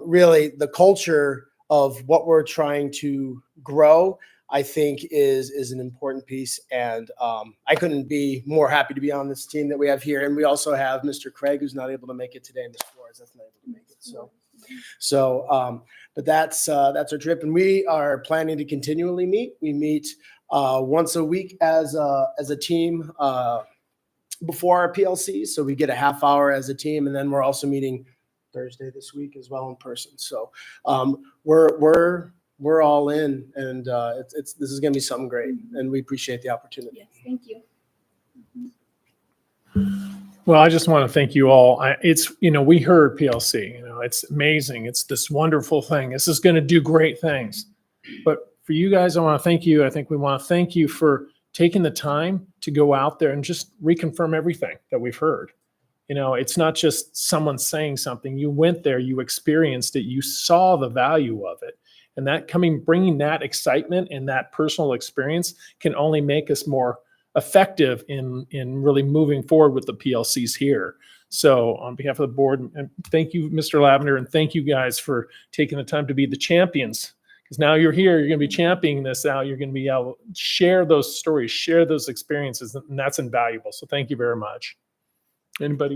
really the culture of what we're trying to grow, I think is an important piece. And I couldn't be more happy to be on this team that we have here. And we also have Mr. Craig, who's not able to make it today, and Ms. Flores that's not able to make it. But that's our trip, and we are planning to continually meet. We meet once a week as a team before our PLC, so we get a half hour as a team, and then we're also meeting Thursday this week as well in person. So we're all in, and this is going to be something great, and we appreciate the opportunity.
Yes, thank you.
Well, I just want to thank you all. We heard PLC, it's amazing. It's this wonderful thing. This is going to do great things. But for you guys, I want to thank you. I think we want to thank you for taking the time to go out there and just reconfirm everything that we've heard. It's not just someone saying something. You went there, you experienced it, you saw the value of it. And bringing that excitement and that personal experience can only make us more effective in really moving forward with the PLCs here. So on behalf of the board, and thank you, Mr. Lavender, and thank you guys for taking the time to be the champions. Because now you're here, you're going to be championing this out. You're going to be able to share those stories, share those experiences, and that's invaluable. So thank you very much. Anybody?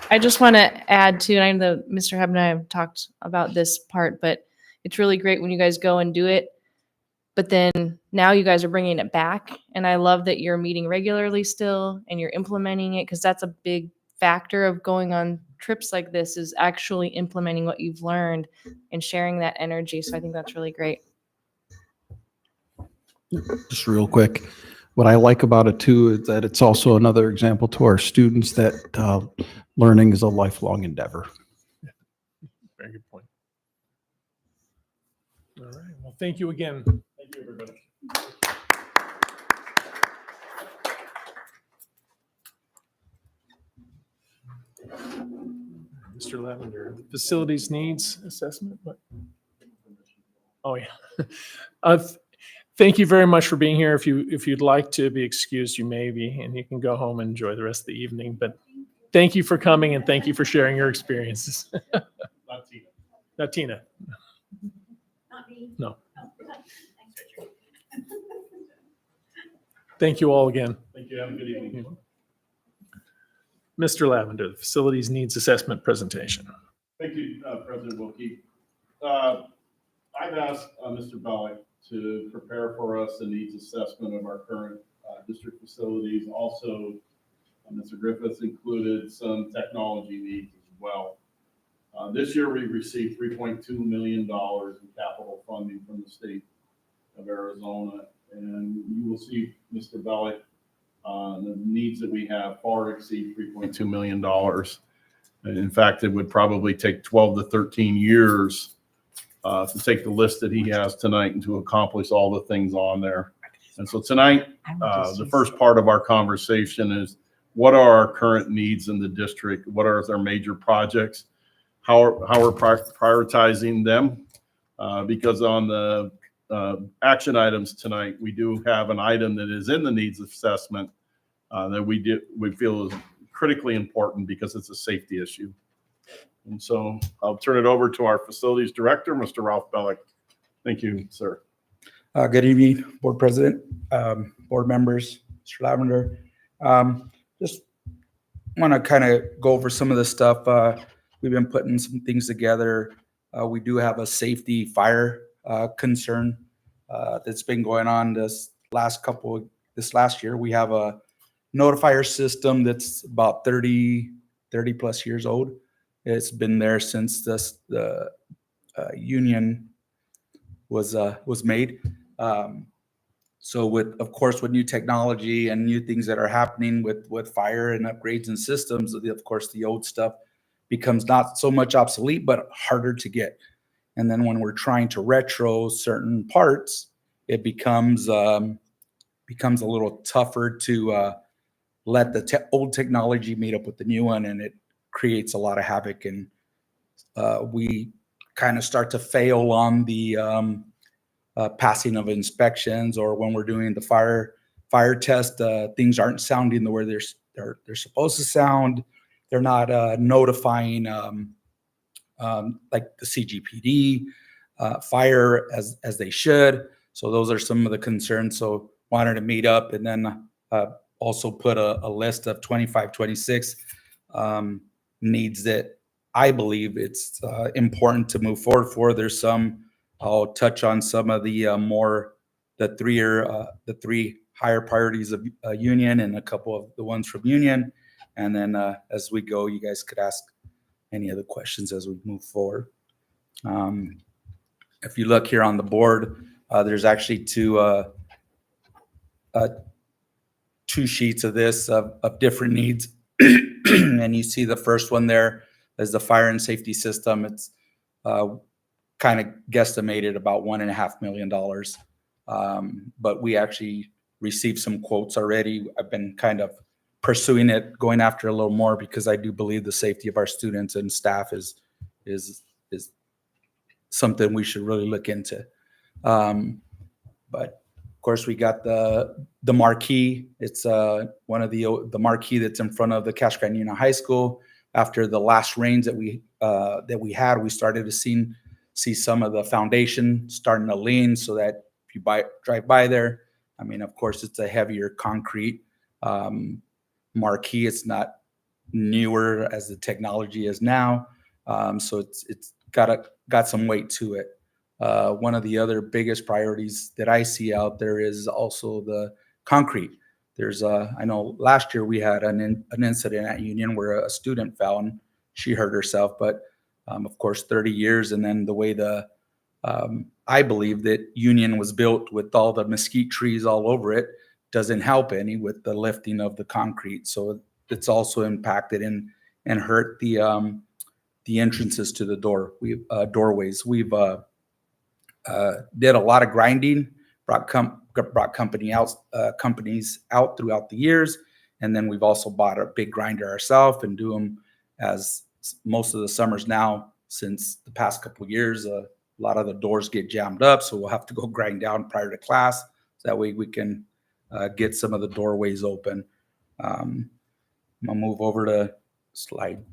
I just want to add to, and I know that Mr. Hebb and I have talked about this part, but it's really great when you guys go and do it. But then now you guys are bringing it back. And I love that you're meeting regularly still and you're implementing it, because that's a big factor of going on trips like this, is actually implementing what you've learned and sharing that energy. So I think that's really great.
Just real quick, what I like about it too is that it's also another example to our students that learning is a lifelong endeavor.
Very good point. All right. Well, thank you again.
Thank you, everybody.
Mr. Lavender, facilities needs assessment. What? Oh yeah. Thank you very much for being here. If you'd like to be excused, you may be, and you can go home and enjoy the rest of the evening. But thank you for coming, and thank you for sharing your experiences.
Not Tina.
Not Tina.
Not me.
No.
Oh, thanks, Richard.
Thank you all again.
Thank you. Have a good evening.
Mr. Lavender, the facilities needs assessment presentation.
Thank you, President Wilkie. I've asked Mr. Bellick to prepare for us a needs assessment of our current district facilities. Also, Mr. Griffiths included some technology needs as well. This year, we received $3.2 million in capital funding from the state of Arizona. And you will see, Mr. Bellick, the needs that we have far exceed $3.2 million. In fact, it would probably take 12 to 13 years to take the list that he has tonight and to accomplish all the things on there. And so tonight, the first part of our conversation is, what are our current needs in the district? What are our major projects? How we're prioritizing them? Because on the action items tonight, we do have an item that is in the needs assessment that we feel is critically important because it's a safety issue. And so I'll turn it over to our facilities director, Mr. Ralph Bellick. Thank you, sir.
Good evening, board president, board members, Mr. Lavender. Just want to kind of go over some of the stuff. We've been putting some things together. We do have a safety fire concern that's been going on this last year. We have a notifier system that's about 30 plus years old. It's been there since the union was made. So of course, with new technology and new things that are happening with fire and upgrades and systems, of course, the old stuff becomes not so much obsolete, but harder to get. And then when we're trying to retro certain parts, it becomes a little tougher to let the old technology meet up with the new one, and it creates a lot of havoc. And we kind of start to fail on the passing of inspections, or when we're doing the fire test, things aren't sounding the way they're supposed to sound. They're not notifying like the CGPD fire as they should. So those are some of the concerns. So wanted to meet up, and then also put a list of 25, 26 needs that I believe it's important to move forward for. There's some, I'll touch on some of the the three higher priorities of union, and a couple of the ones from union. And then as we go, you guys could ask any other questions as we move forward. If you look here on the board, there's actually two sheets of this of different needs. And you see the first one there is the fire and safety system. It's kind of guesstimated about $1.5 million. But we actually received some quotes already. I've been kind of pursuing it, going after a little more, because I do believe the safety of our students and staff is something we should really look into. But of course, we got the marquee. It's one of the marquee that's in front of the Cache Grand Union High School. After the last rains that we had, we started to see some of the foundation starting to lean, so that if you drive by there, I mean, of course, it's a heavier concrete marquee. It's not newer as the technology is now, so it's got some weight to it. One of the other biggest priorities that I see out there is also the concrete. There's I know last year we had an incident at Union where a student fell and she hurt herself, but of course 30 years, and then the way I believe that Union was built with all the mesquite trees all over it doesn't help any with the lifting of the concrete. So it's also impacted and hurt the entrances to the doorways. We've did a lot of grinding, brought companies out throughout the years, and then we've also bought a big grinder ourselves and do them as most of the summers now. Since the past couple of years, a lot of the doors get jammed up, so we'll have to go grind down prior to class, so that way we can get some of the doorways open. I'm gonna move over to slide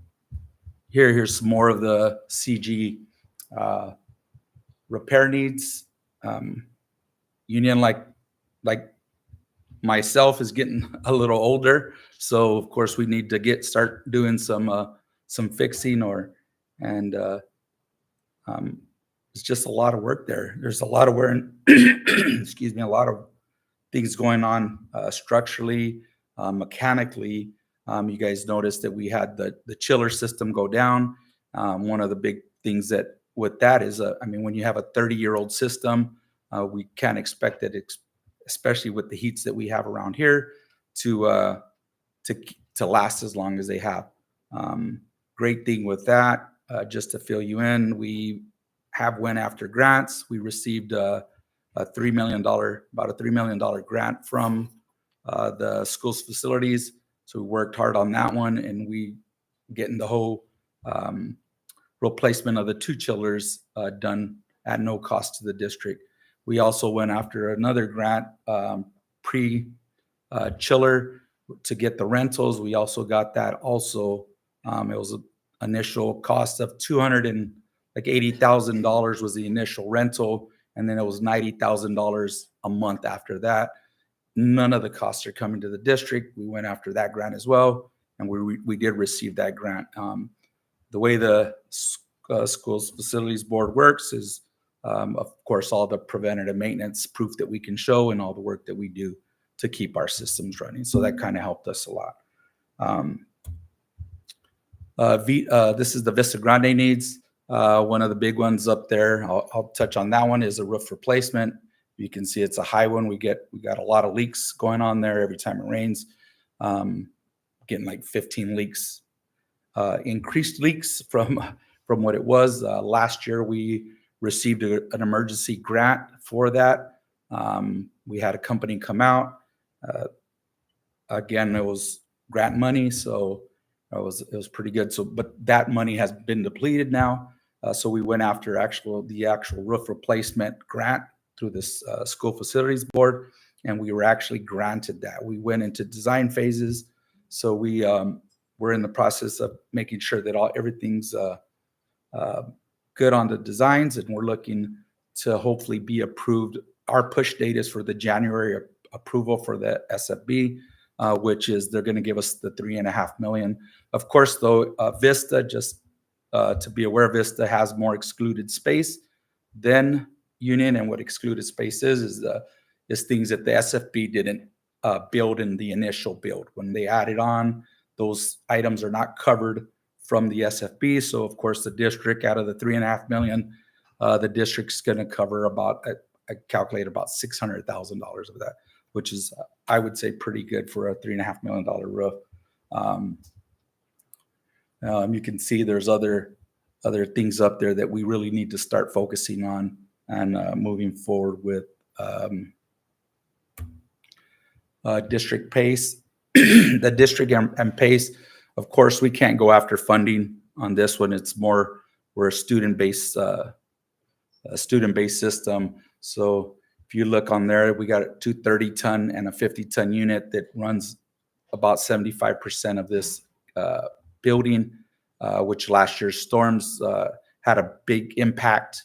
here. Here's some more of the CG repair needs. Union, like myself, is getting a little older, so of course we need to start doing some fixing, it's just a lot of work there. There's a lot of wear and excuse me, a lot of things going on structurally, mechanically. You guys noticed that we had the chiller system go down. One of the big things that with that is, I mean, when you have a 30-year-old system, we can't expect it, especially with the heats that we have around here, to last as long as they have. Great thing with that, just to fill you in, we have went after grants. We received a $3 million, about a $3 million grant from the school's facilities. So we worked hard on that one, and we getting the whole replacement of the 2 chillers done at no cost to the district. We also went after another grant, chiller to get the rentals. We also got that also. It was an initial cost of $280,000 was the initial rental, and then it was $90,000 a month after that. None of the costs are coming to the district. We went after that grant as well, and we did receive that grant. The way the schools facilities board works is, of course, all the preventative maintenance proof that we can show and all the work that we do to keep our systems running. So that kind of helped us a lot. This is the Vista Grande needs. One of the big ones up there, I'll touch on that one, is a roof replacement. You can see it's a high one. We got a lot of leaks going on there every time it rains. Getting like 15 leaks, increased leaks from what it was. Last year, we received an emergency grant for that. We had a company come out. Again, it was grant money, so it was pretty good. So, but that money has been depleted now. So we went after the actual roof replacement grant through this school facilities board, and we were actually granted that. We went into design phases, so we're in the process of making sure that everything's good on the designs, and we're looking to hopefully be approved. Our push date is for the January approval for the SFB, which is they're going to give us the $3.5 million. Of course, though, Vista, just to be aware, Vista has more excluded space than Union, and what excluded space is things that the SFB didn't build in the initial build. When they added on, those items are not covered from the SFB. So, of course, the district, out of the $3.5 million, the district's going to cover about, I calculate about $600,000 of that, which is, I would say, pretty good for a $3.5 million roof. You can see there's other things up there that we really need to start focusing on and moving forward with. District PACE, the district and PACE. Of course, we can't go after funding on this one. It's more, we're a student-based system. So if you look on there, we got a 230-ton and a 50-ton unit that runs about 75% of this building, which last year's storms had a big impact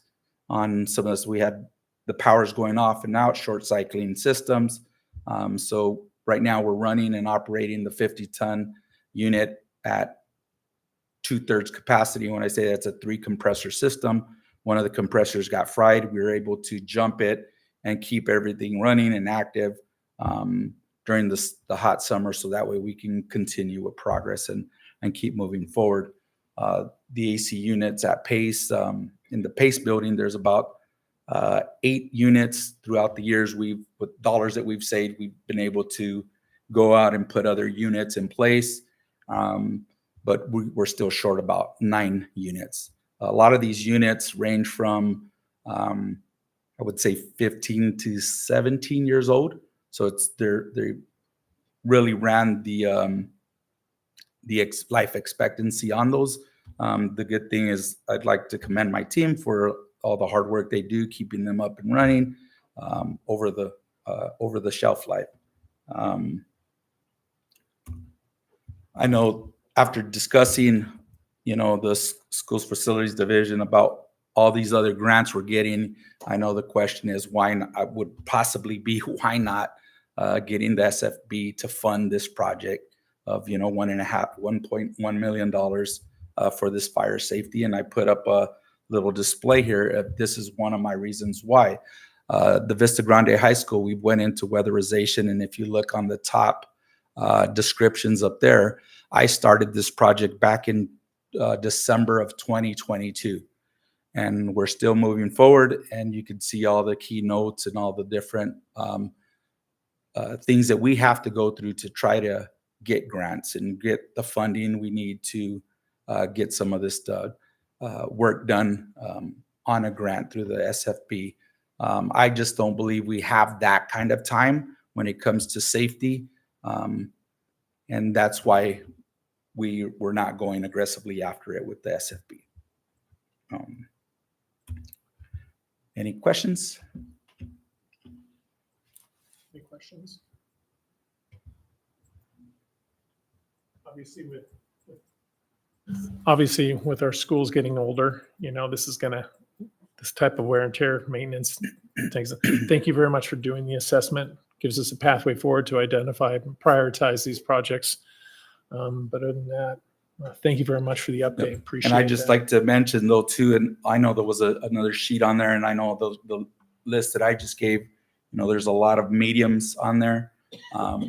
on some of this. We had the powers going off and out, short cycling systems. So right now we're running and operating the 50-ton unit at 2/3 capacity. When I say that's a 3-compressor system, one of the compressors got fried. We were able to jump it and keep everything running and active during the hot summer, so that way we can continue with progress and keep moving forward. The AC units at PACE, in the PACE building, there's about 8 units throughout the years. With dollars that we've saved, we've been able to go out and put other units in place, but we're still short about 9 units. A lot of these units range from, I would say, 15 to 17 years old. So they really ran the life expectancy on those. The good thing is, I'd like to commend my team for all the hard work they do, keeping them up and running over the shelf life. I know after discussing, the schools facilities division about all these other grants we're getting, I know the question is why not, would possibly be why not getting the SFB to fund this project of $1.1 million for this fire safety. And I put up a little display here. This is one of my reasons why. The Vista Grande High School, we went into weatherization, and if you look on the top descriptions up there, I started this project back in December of 2022, and we're still moving forward. And you can see all the keynotes and all the different things that we have to go through to try to get grants and get the funding we need to get some of this work done on a grant through the SFP. I just don't believe we have that kind of time when it comes to safety. And that's why we're not going aggressively after it with the SFP. Any questions?
Any questions? Obviously with our schools getting older, this type of wear and tear maintenance things. Thank you very much for doing the assessment. Gives us a pathway forward to identify and prioritize these projects. But other than that, thank you very much for the update. Appreciate it.
And I just like to mention though too, and I know there was another sheet on there, and I know the list that I just gave, there's a lot of mediums on there,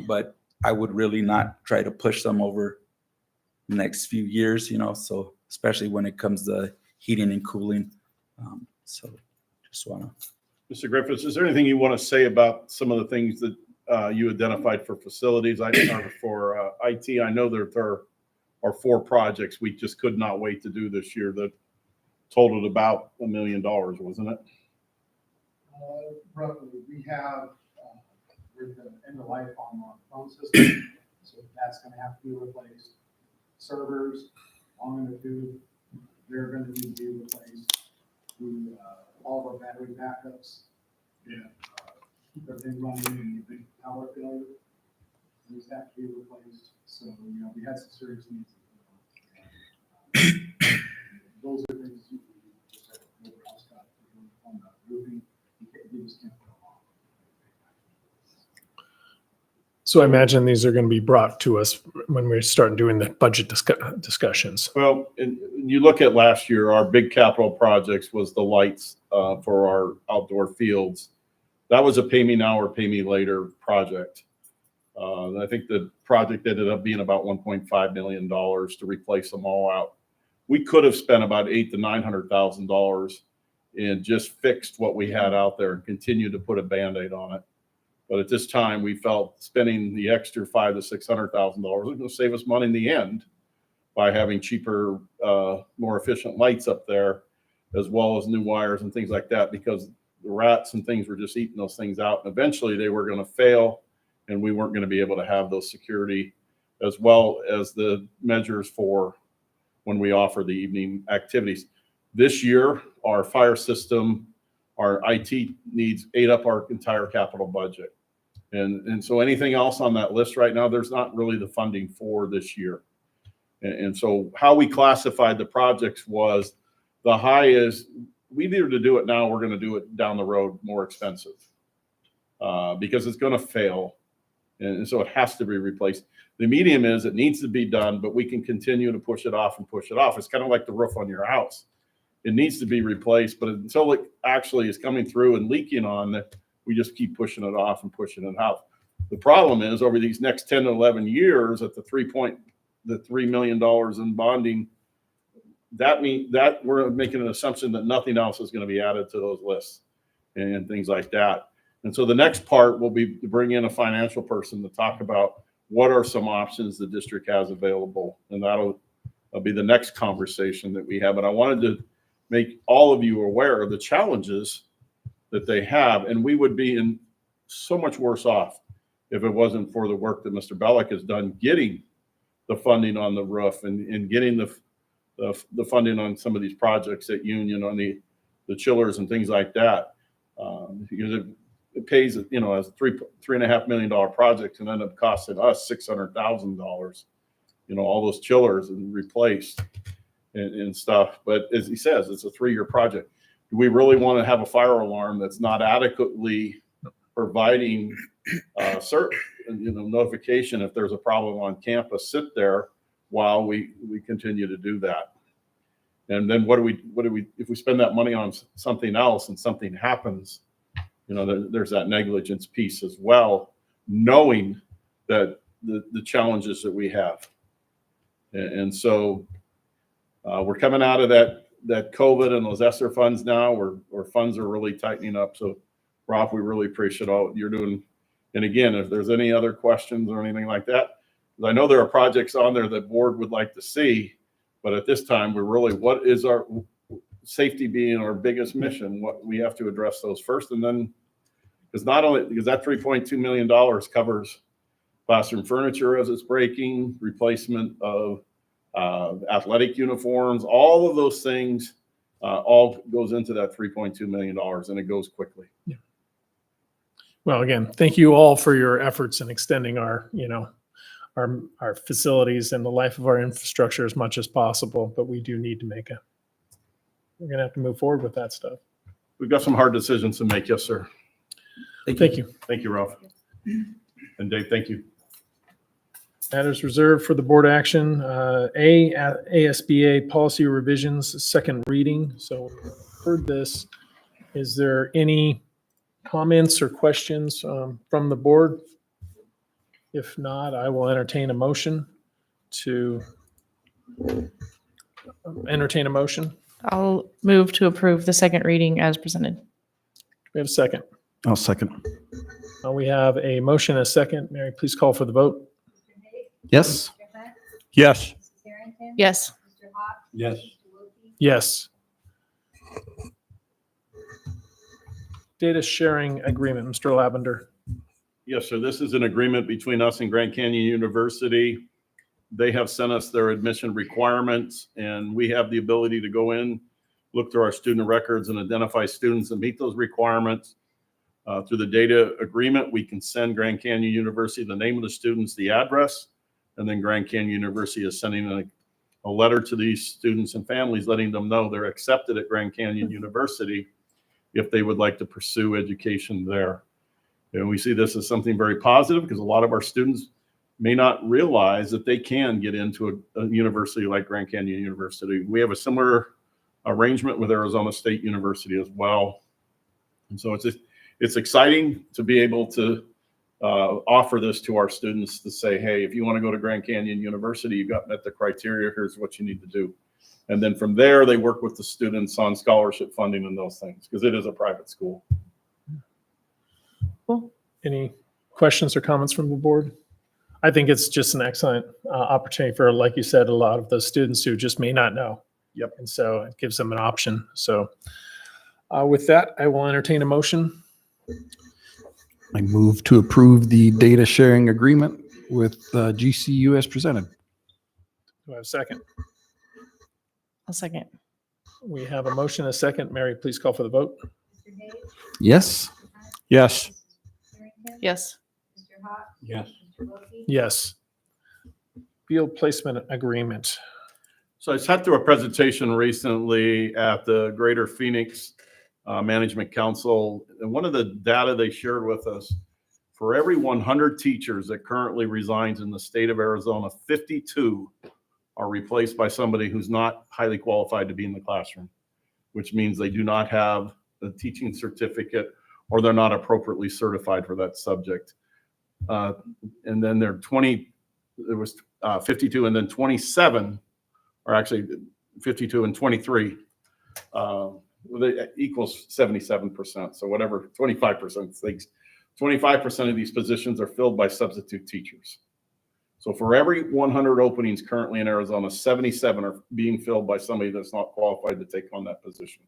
but I would really not try to push them over the next few years, so especially when it comes to heating and cooling. So just want to.
Mr. Griffiths, is there anything you want to say about some of the things that you identified for facilities, for IT? I know there are 4 projects we just could not wait to do this year that totaled about $1 million, wasn't it?
Roughly, we have we're the end of life on our phone system, so that's going to have to be replaced. Servers, long in the tooth, they're going to need to be replaced. All of our battery backups, keep everything running in the big power failure. These have to be replaced. So, we had some serious needs. Those are things you just have to on the roofing. You just can't put them on.
So I imagine these are going to be brought to us when we start doing the budget discussions.
Well, and you look at last year, our big capital projects was the lights for our outdoor fields. That was a pay me now or pay me later project. I think the project ended up being about $1.5 million to replace them all out. We could have spent about $800,000 to $900,000 and just fixed what we had out there and continued to put a Band-Aid on it. But at this time, we felt spending the extra $500,000 to $600,000 was going to save us money in the end by having cheaper, more efficient lights up there, as well as new wires and things like that, because the rats and things were just eating those things out. And eventually they were going to fail, and we weren't going to be able to have those security as well as the measures for when we offer the evening activities. This year, our fire system, our IT needs ate up our entire capital budget. And so anything else on that list right now, there's not really the funding for this year. And so how we classified the projects was the high is we either to do it now, we're going to do it down the road more expensive because it's going to fail. And so it has to be replaced. The medium is it needs to be done, but we can continue to push it off and push it off. It's kind of like the roof on your house. It needs to be replaced, but until it actually is coming through and leaking on it, we just keep pushing it off and pushing it out. The problem is over these next 10 to 11 years at the $3 million in bonding, that means that we're making an assumption that nothing else is going to be added to those lists and things like that. And so the next part will be to bring in a financial person to talk about what are some options the district has available. And that'll be the next conversation that we have. But I wanted to make all of you aware of the challenges that they have. And we would be in so much worse off if it wasn't for the work that Mr. Bellick has done getting the funding on the roof and getting the funding on some of these projects at Union on the chillers and things like that. Because it pays, as a $3.5 million project and ended up costing us $600,000, all those chillers and replaced and stuff. But as he says, it's a 3-year project. Do we really want to have a fire alarm that's not adequately providing notification if there's a problem on campus, sit there while we continue to do that? And then what do we if we spend that money on something else and something happens, there's that negligence piece as well, knowing that the challenges that we have. And so we're coming out of that COVID and those ESSER funds now, where funds are really tightening up. So Rob, we really appreciate all you're doing. And again, if there's any other questions or anything like that, I know there are projects on there that board would like to see, but at this time, we're really, safety being our biggest mission, what we have to address those first. And then, because not only, because that $3.2 million covers classroom furniture as it's breaking, replacement of athletic uniforms, all of those things all goes into that $3.2 million, and it goes quickly.
Well, again, thank you all for your efforts in extending our, our facilities and the life of our infrastructure as much as possible. But we do need to we're going to have to move forward with that stuff.
We've got some hard decisions to make. Yes, sir.
Thank you.
Thank you, Ralph. And Dave, thank you.
Matters reserved for the board action. ASBA policy revisions, second reading. So heard this. Is there any comments or questions from the board? If not, I will entertain a motion to
I'll move to approve the second reading as presented.
We have a second.
I'll second.
We have a motion and a second. Mary, please call for the vote.
Yes.
Yes.
Yes.
Yes.
Yes. Data sharing agreement, Mr. Lavender.
Yes, sir. This is an agreement between us and Grand Canyon University. They have sent us their admission requirements, and we have the ability to go in, look through our student records, and identify students that meet those requirements. Through the data agreement, we can send Grand Canyon University the name of the students, the address, and then Grand Canyon University is sending a letter to these students and families letting them know they're accepted at Grand Canyon University if they would like to pursue education there. And we see this as something very positive because a lot of our students may not realize that they can get into a university like Grand Canyon University. We have a similar arrangement with Arizona State University as well. And so it's exciting to be able to offer this to our students to say, hey, if you want to go to Grand Canyon University, you've got met the criteria, here's what you need to do. And then from there, they work with the students on scholarship funding and those things because it is a private school.
Cool. Any questions or comments from the board? I think it's just an excellent opportunity for, like you said, a lot of those students who just may not know.
Yep.
And so it gives them an option. So with that, I will entertain a motion.
I move to approve the data sharing agreement with GCU as presented.
Do I have a second?
I'll second.
We have a motion and a second. Mary, please call for the vote.
Yes.
Yes.
Yes.
Yes.
Yes. Field placement agreement.
So I sat through a presentation recently at the Greater Phoenix Management Council. And one of the data they shared with us, for every 100 teachers that currently resigns in the state of Arizona, 52 are replaced by somebody who's not highly qualified to be in the classroom, which means they do not have a teaching certificate or they're not appropriately certified for that subject. And then there was 52, and then 27, or actually 52 and 23, that equals 77%. So whatever, 25% thinks 25% of these positions are filled by substitute teachers. So for every 100 openings currently in Arizona, 77 are being filled by somebody that's not qualified to take on that position.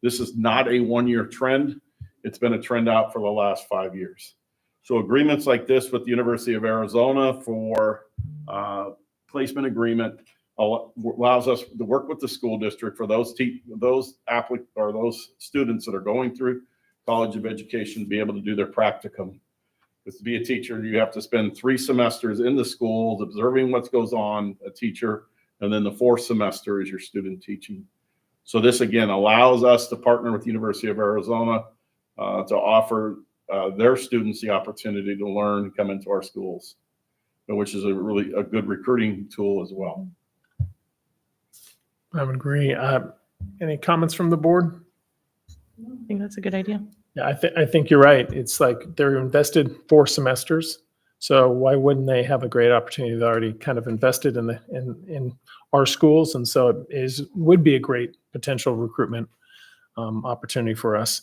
This is not a one-year trend. It's been a trend out for the last 5 years. So agreements like this with the University of Arizona for placement agreement allows us to work with the school district for those students that are going through College of Education to be able to do their practicum. Because to be a teacher, you have to spend 3 semesters in the schools observing what goes on, a teacher, and then the 4th semester is your student teaching. So this again allows us to partner with the University of Arizona to offer their students the opportunity to learn and come into our schools, which is a good recruiting tool as well.
I would agree. Any comments from the board?
I think that's a good idea.
Yeah, I think you're right. It's like they're invested 4 semesters. So why wouldn't they have a great opportunity? They're already kind of invested in our schools. And so it would be a great potential recruitment opportunity for us.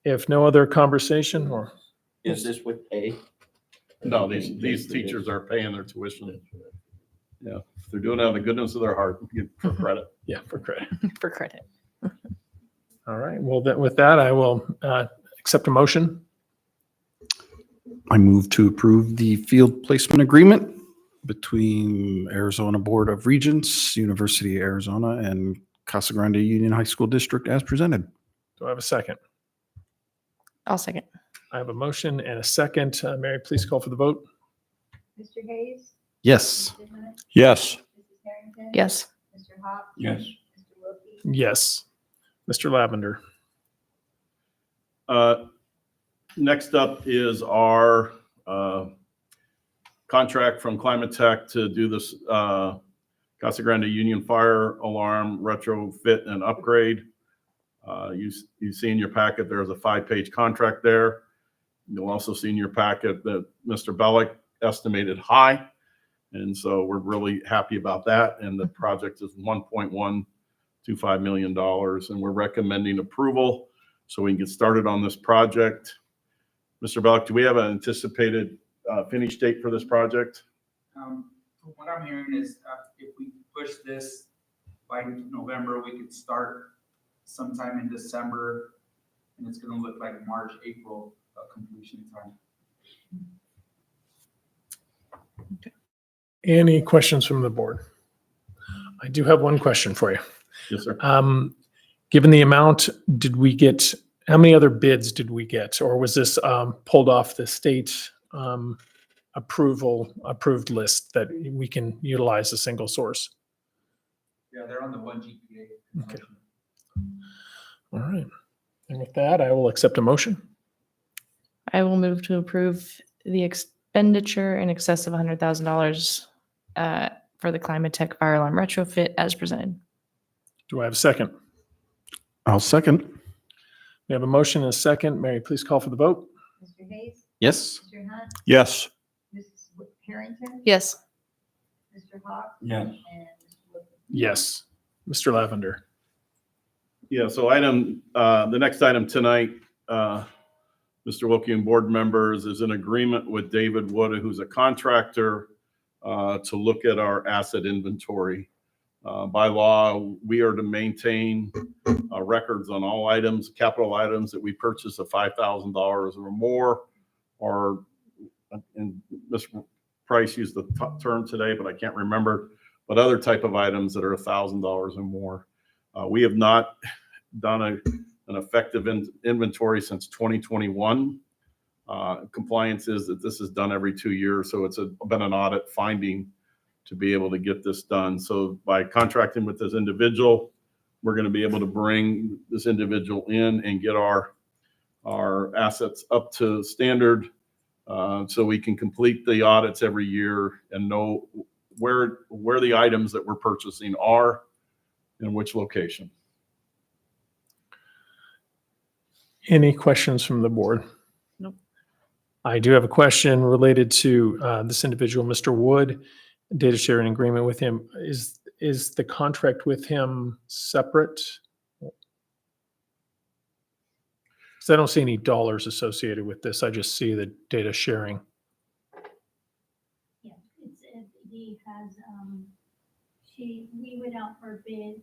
If no other conversation or.
Is this with pay?
No, these teachers are paying their tuition. Yeah, they're doing it out of the goodness of their heart for credit.
Yeah, for credit.
For credit.
All right. Well, with that, I will accept a motion.
I move to approve the field placement agreement between Arizona Board of Regents, University of Arizona, and Casa Grande Union High School District as presented.
Do I have a second?
I'll second.
I have a motion and a second. Mary, please call for the vote.
Mr. Hayes?
Yes.
Mr. Hunt?
Yes.
Mrs. Harrington?
Yes.
Mr. Hawk?
Yes.
Mr. Wilkie?
Yes. Mr. Lavender.
Next up is our contract from Climate Tech to do this Casa Grande Union Fire Alarm retrofit and upgrade. You see in your packet, there's a 5-page contract there. You'll also see in your packet that Mr. Bellick estimated high. And so we're really happy about that. And the project is $1.125 million. And we're recommending approval so we can get started on this project. Mr. Bellick, do we have an anticipated finish date for this project?
What I'm hearing is if we push this by November, we could start sometime in December, and it's going to look like March, April completion time.
Any questions from the board? I do have one question for you.
Yes, sir.
Given the amount, how many other bids did we get? Or was this pulled off the state approved list that we can utilize a single source?
Yeah, they're on the one GPA.
Okay. All right. And with that, I will accept a motion.
I will move to approve the expenditure in excess of $100,000 for the Climate Tech fire alarm retrofit as presented.
Do I have a second?
I'll second.
We have a motion and a second. Mary, please call for the vote.
Mr. Hayes?
Yes.
Mr. Hunt?
Yes.
Mrs. Harrington?
Yes.
Mr. Hawk?
Yes.
And Mr. Wilkie?
Yes. Mr. Lavender.
Yeah, so the next item tonight, Mr. Wilkie and board members, is an agreement with David Wood, who's a contractor, to look at our asset inventory. By law, we are to maintain records on all items, capital items that we purchase of $5,000 or more, and Mr. Price used the term today, but I can't remember, but other type of items that are $1,000 or more. We have not done an effective inventory since 2021. Compliance is that this is done every 2 years, so it's been an audit finding to be able to get this done. So by contracting with this individual, we're going to be able to bring this individual in and get our assets up to standard, so we can complete the audits every year and know where the items that we're purchasing are and which location.
Any questions from the board?
Nope.
I do have a question related to this individual, Mr. Wood. Data sharing agreement with him. Is the contract with him separate? Because I don't see any dollars associated with this. I just see the data sharing.
Yeah, he has, we went out for a bid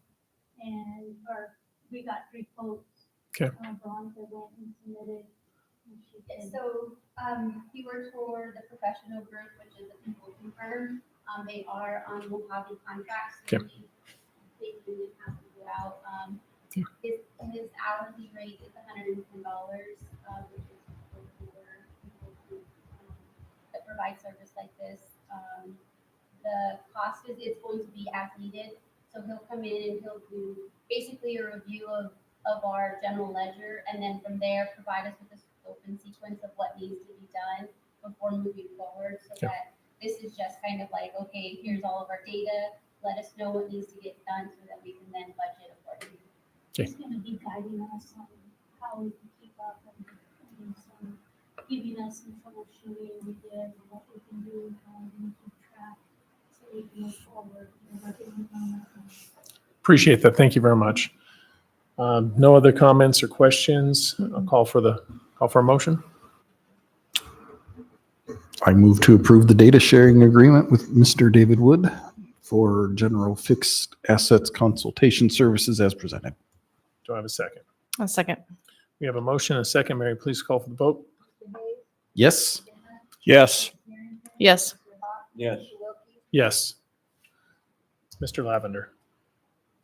and, we got 3 quotes.
Okay.
Veronica went and submitted. And she did.
So he works for the professional group, which is a consulting firm. They are on Mojave contracts. So
Okay.
they didn't have to go out. His hourly rate is $110, which is for people who that provide service like this. The cost it's going to be as needed. So he'll come in and he'll do basically a review of our general ledger, and then from there provide us with a scope and sequence of what needs to be done before moving forward, so that this is just kind of like, okay, here's all of our data, let us know what needs to get done so that we can then budget accordingly.
Okay.
He's going to be guiding us on how we can keep up and some, giving us information we did and what we can do and how we can keep track so we can move forward.
Appreciate that. Thank you very much. No other comments or questions. I'll call for a motion.
I move to approve the data sharing agreement with Mr. David Wood for general fixed assets consultation services as presented.
Do I have a second?
I'll second.
We have a motion and a second. Mary, please call for the vote.
Yes.
Yes.
Yes.
Yes.
Yes. Mr. Lavender.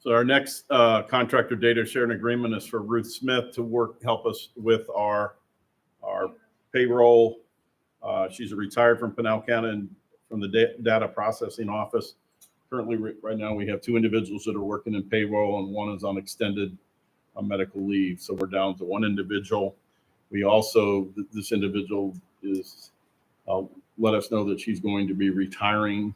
So our next contractor data sharing agreement is for Ruth Smith to help us with our payroll. She's retired from Pinal County and from the data processing office. Currently, right now, we have 2 individuals that are working in payroll and 1 is on extended medical leave. So we're down to 1 individual. We also, this individual is let us know that she's going to be retiring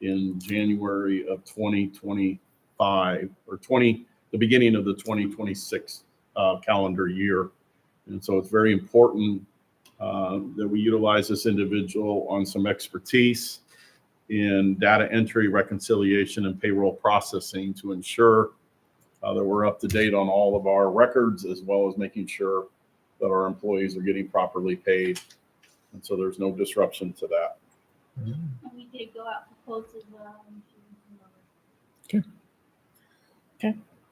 in January of 2025 or the beginning of the 2026 calendar year. And so it's very important that we utilize this individual on some expertise in data entry, reconciliation, and payroll processing to ensure that we're up to date on all of our records, as well as making sure that our employees are getting properly paid. And so there's no disruption to that.
And we did go out for quotes as well.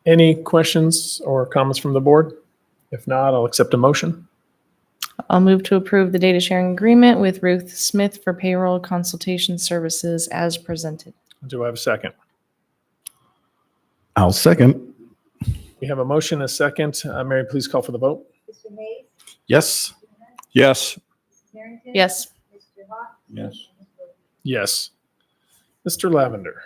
Any questions or comments from the board? If not, I'll accept a motion.
I'll move to approve the data sharing agreement with Ruth Smith for payroll consultation services as presented.
Do I have a second?
I'll second.
We have a motion and a second. Mary, please call for the vote.
Yes.
Yes.
Yes.
Yes.
Yes. Mr. Lavender.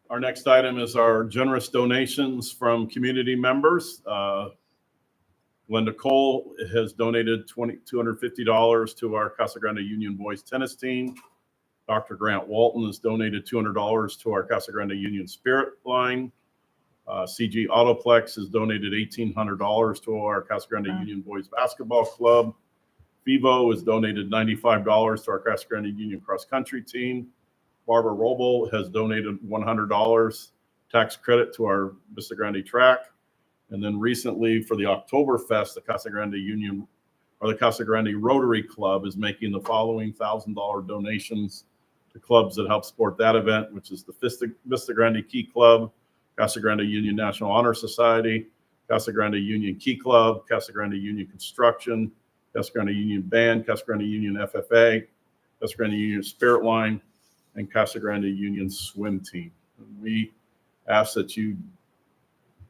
Our next item is our generous donations from community members. Glenda Cole has donated $250 to our Casa Grande Union boys tennis team. Dr. Grant Walton has donated $200 to our Casa Grande Union Spirit line. CG Autoplex has donated $1,800 to our Casa Grande Union boys basketball club. Vivo has donated $95 to our Casa Grande Union cross country team. Barbara Roble has donated $100 tax credit to our Vista Grande track. And then recently for the Oktoberfest, the Casa Grande Union or the Casa Grande Rotary Club is making the following $1,000 donations to clubs that help support that event, which is the Vista Grande Key Club, Casa Grande Union National Honor Society, Casa Grande Union Key Club, Casa Grande Union Construction, Casa Grande Union Band, Casa Grande Union FFA, Casa Grande Union Spirit Line, and Casa Grande Union Swim Team. And we ask that you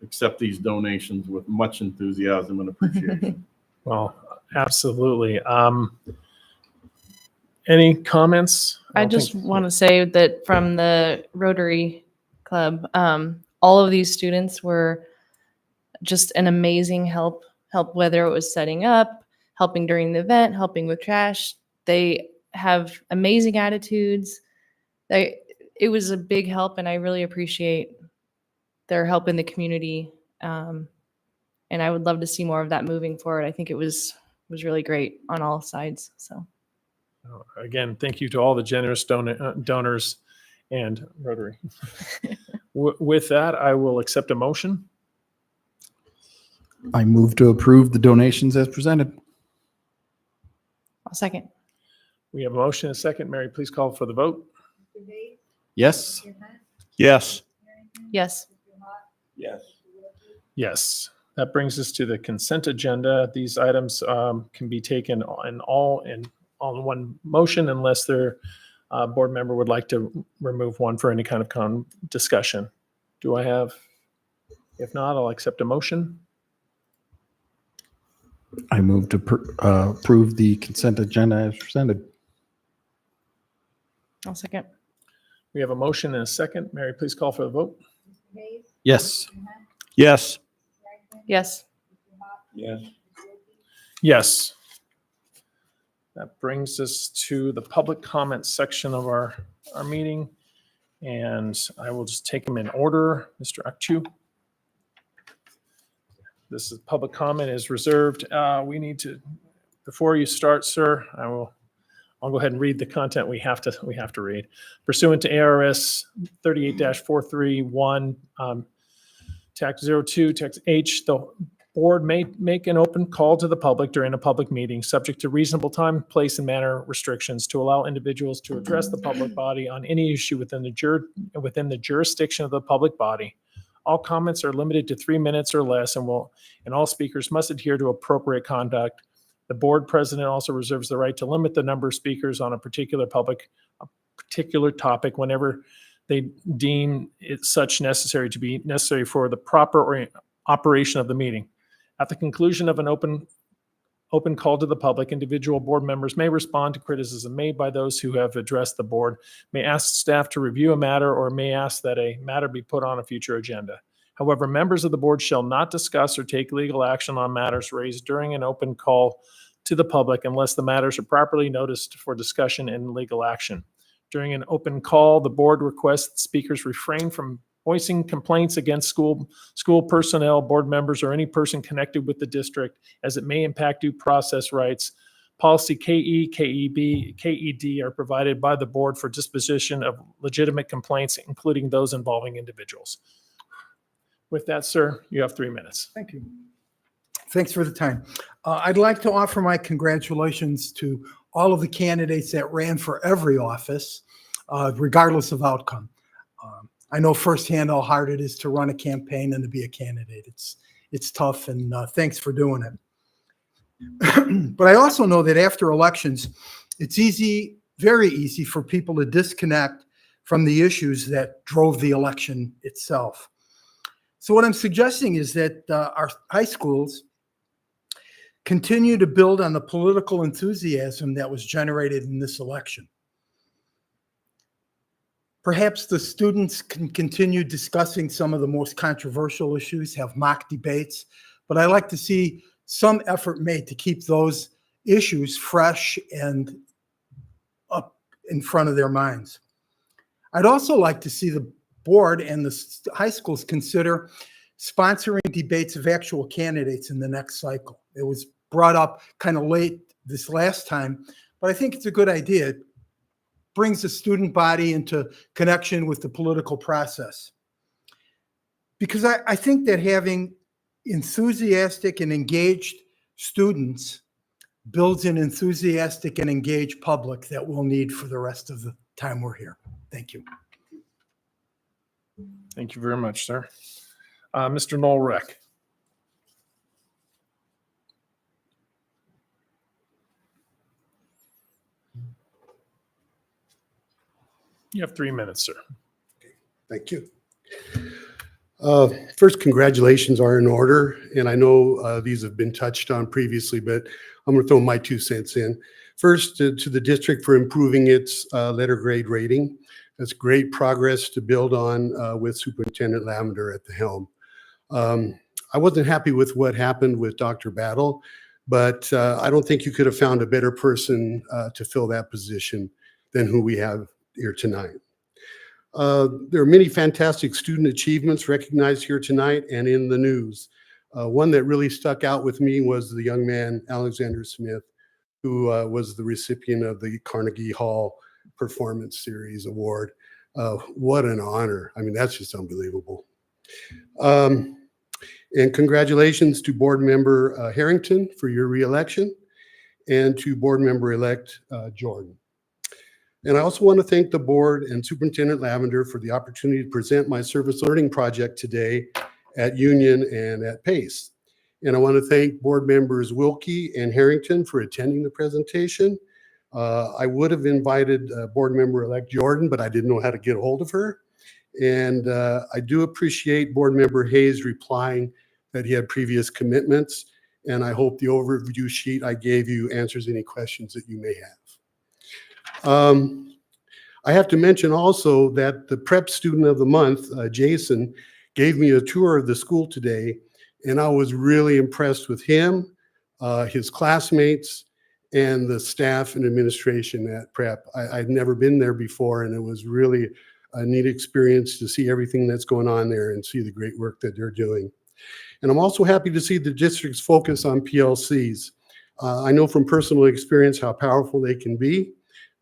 accept these donations with much enthusiasm and appreciation.
Well, absolutely. Any comments?
I just want to say that from the Rotary Club, all of these students were just an amazing help, whether it was setting up, helping during the event, helping with trash. They have amazing attitudes. It was a big help, and I really appreciate their help in the community. And I would love to see more of that moving forward. I think it was really great on all sides. So
Again, thank you to all the generous donors and Rotary. With that, I will accept a motion.
I move to approve the donations as presented.
I'll second.
We have a motion and a second. Mary, please call for the vote.
Yes.
Yes.
Yes.
Yes.
Yes. That brings us to the consent agenda. These items can be taken on one motion unless their board member would like to remove one for any kind of discussion. Do I have? If not, I'll accept a motion.
I move to approve the consent agenda as presented.
I'll second.
We have a motion and a second. Mary, please call for the vote.
Yes.
Yes.
Yes.
Yes.
Yes. That brings us to the public comment section of our meeting. And I will just take them in order. Mr. Akchu. This is public comment is reserved. We need to, before you start, sir, I'll go ahead and read the content we have to read. Pursuant to ARS 38-431, Tax 02, Tax H, the board may make an open call to the public during a public meeting, subject to reasonable time, place, and manner restrictions to allow individuals to address the public body on any issue within the jurisdiction of the public body. All comments are limited to 3 minutes or less and all speakers must adhere to appropriate conduct. The board president also reserves the right to limit the number of speakers on a particular topic whenever they deem it such necessary to be necessary for the proper operation of the meeting. At the conclusion of an open call to the public, individual board members may respond to criticism made by those who have addressed the board, may ask staff to review a matter, or may ask that a matter be put on a future agenda. However, members of the board shall not discuss or take legal action on matters raised during an open call to the public unless the matters are properly noticed for discussion and legal action. During an open call, the board requests that speakers refrain from voicing complaints against school personnel, board members, or any person connected with the district, as it may impact due process rights. Policy KE, KEB, KED are provided by the board for disposition of legitimate complaints, including those involving individuals. With that, sir, you have 3 minutes.
Thank you. Thanks for the time. I'd like to offer my congratulations to all of the candidates that ran for every office, regardless of outcome. I know firsthand how hard it is to run a campaign and to be a candidate. It's tough, and thanks for doing it. But I also know that after elections, it's easy, very easy for people to disconnect from the issues that drove the election itself. So what I'm suggesting is that our high schools continue to build on the political enthusiasm that was generated in this election. Perhaps the students can continue discussing some of the most controversial issues, have mock debates, but I like to see some effort made to keep those issues fresh and up in front of their minds. I'd also like to see the board and the high schools consider sponsoring debates of actual candidates in the next cycle. It was brought up kind of late this last time, but I think it's a good idea. It brings the student body into connection with the political process. Because I think that having enthusiastic and engaged students builds an enthusiastic and engaged public that we'll need for the rest of the time we're here. Thank you.
Thank you very much, sir. Mr. Noel Reck. You have 3 minutes, sir.
Thank you. First, congratulations are in order, and I know these have been touched on previously, but I'm going to throw my 2 cents in. First, to the district for improving its letter grade rating. That's great progress to build on with Superintendent Lavender at the helm. I wasn't happy with what happened with Dr. Battle, but I don't think you could have found a better person to fill that position than who we have here tonight. There are many fantastic student achievements recognized here tonight and in the news. One that really stuck out with me was the young man, Alexander Smith, who was the recipient of the Carnegie Hall Performance Series Award. What an honor. I mean, that's just unbelievable. And congratulations to Board Member Harrington for your reelection, and to Board Member-elect Jordan. And I also want to thank the board and Superintendent Lavender for the opportunity to present my service learning project today at Union and at Pace. And I want to thank board members Wilkie and Harrington for attending the presentation. I would have invited board member-elect Jordan, but I didn't know how to get a hold of her. And I do appreciate board member Hayes replying that he had previous commitments. And I hope the overview sheet I gave you answers any questions that you may have. I have to mention also that the prep student of the month, Jason, gave me a tour of the school today, and I was really impressed with him, his classmates, and the staff and administration at prep. I'd never been there before, and it was really a neat experience to see everything that's going on there and see the great work that they're doing. And I'm also happy to see the district's focus on PLCs. I know from personal experience how powerful they can be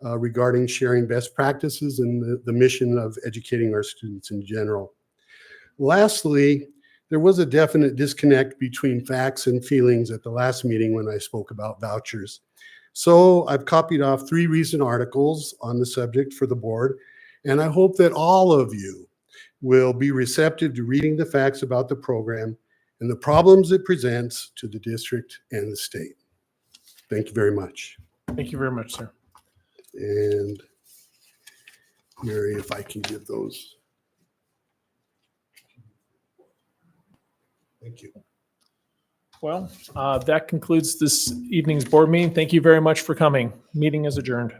regarding sharing best practices and the mission of educating our students in general. Lastly, there was a definite disconnect between facts and feelings at the last meeting when I spoke about vouchers. So I've copied off 3 recent articles on the subject for the board, and I hope that all of you will be receptive to reading the facts about the program and the problems it presents to the district and the state. Thank you very much.
Thank you very much, sir.
And Mary, if I can give those. Thank you.
Well, that concludes this evening's board meeting. Thank you very much for coming. Meeting is adjourned.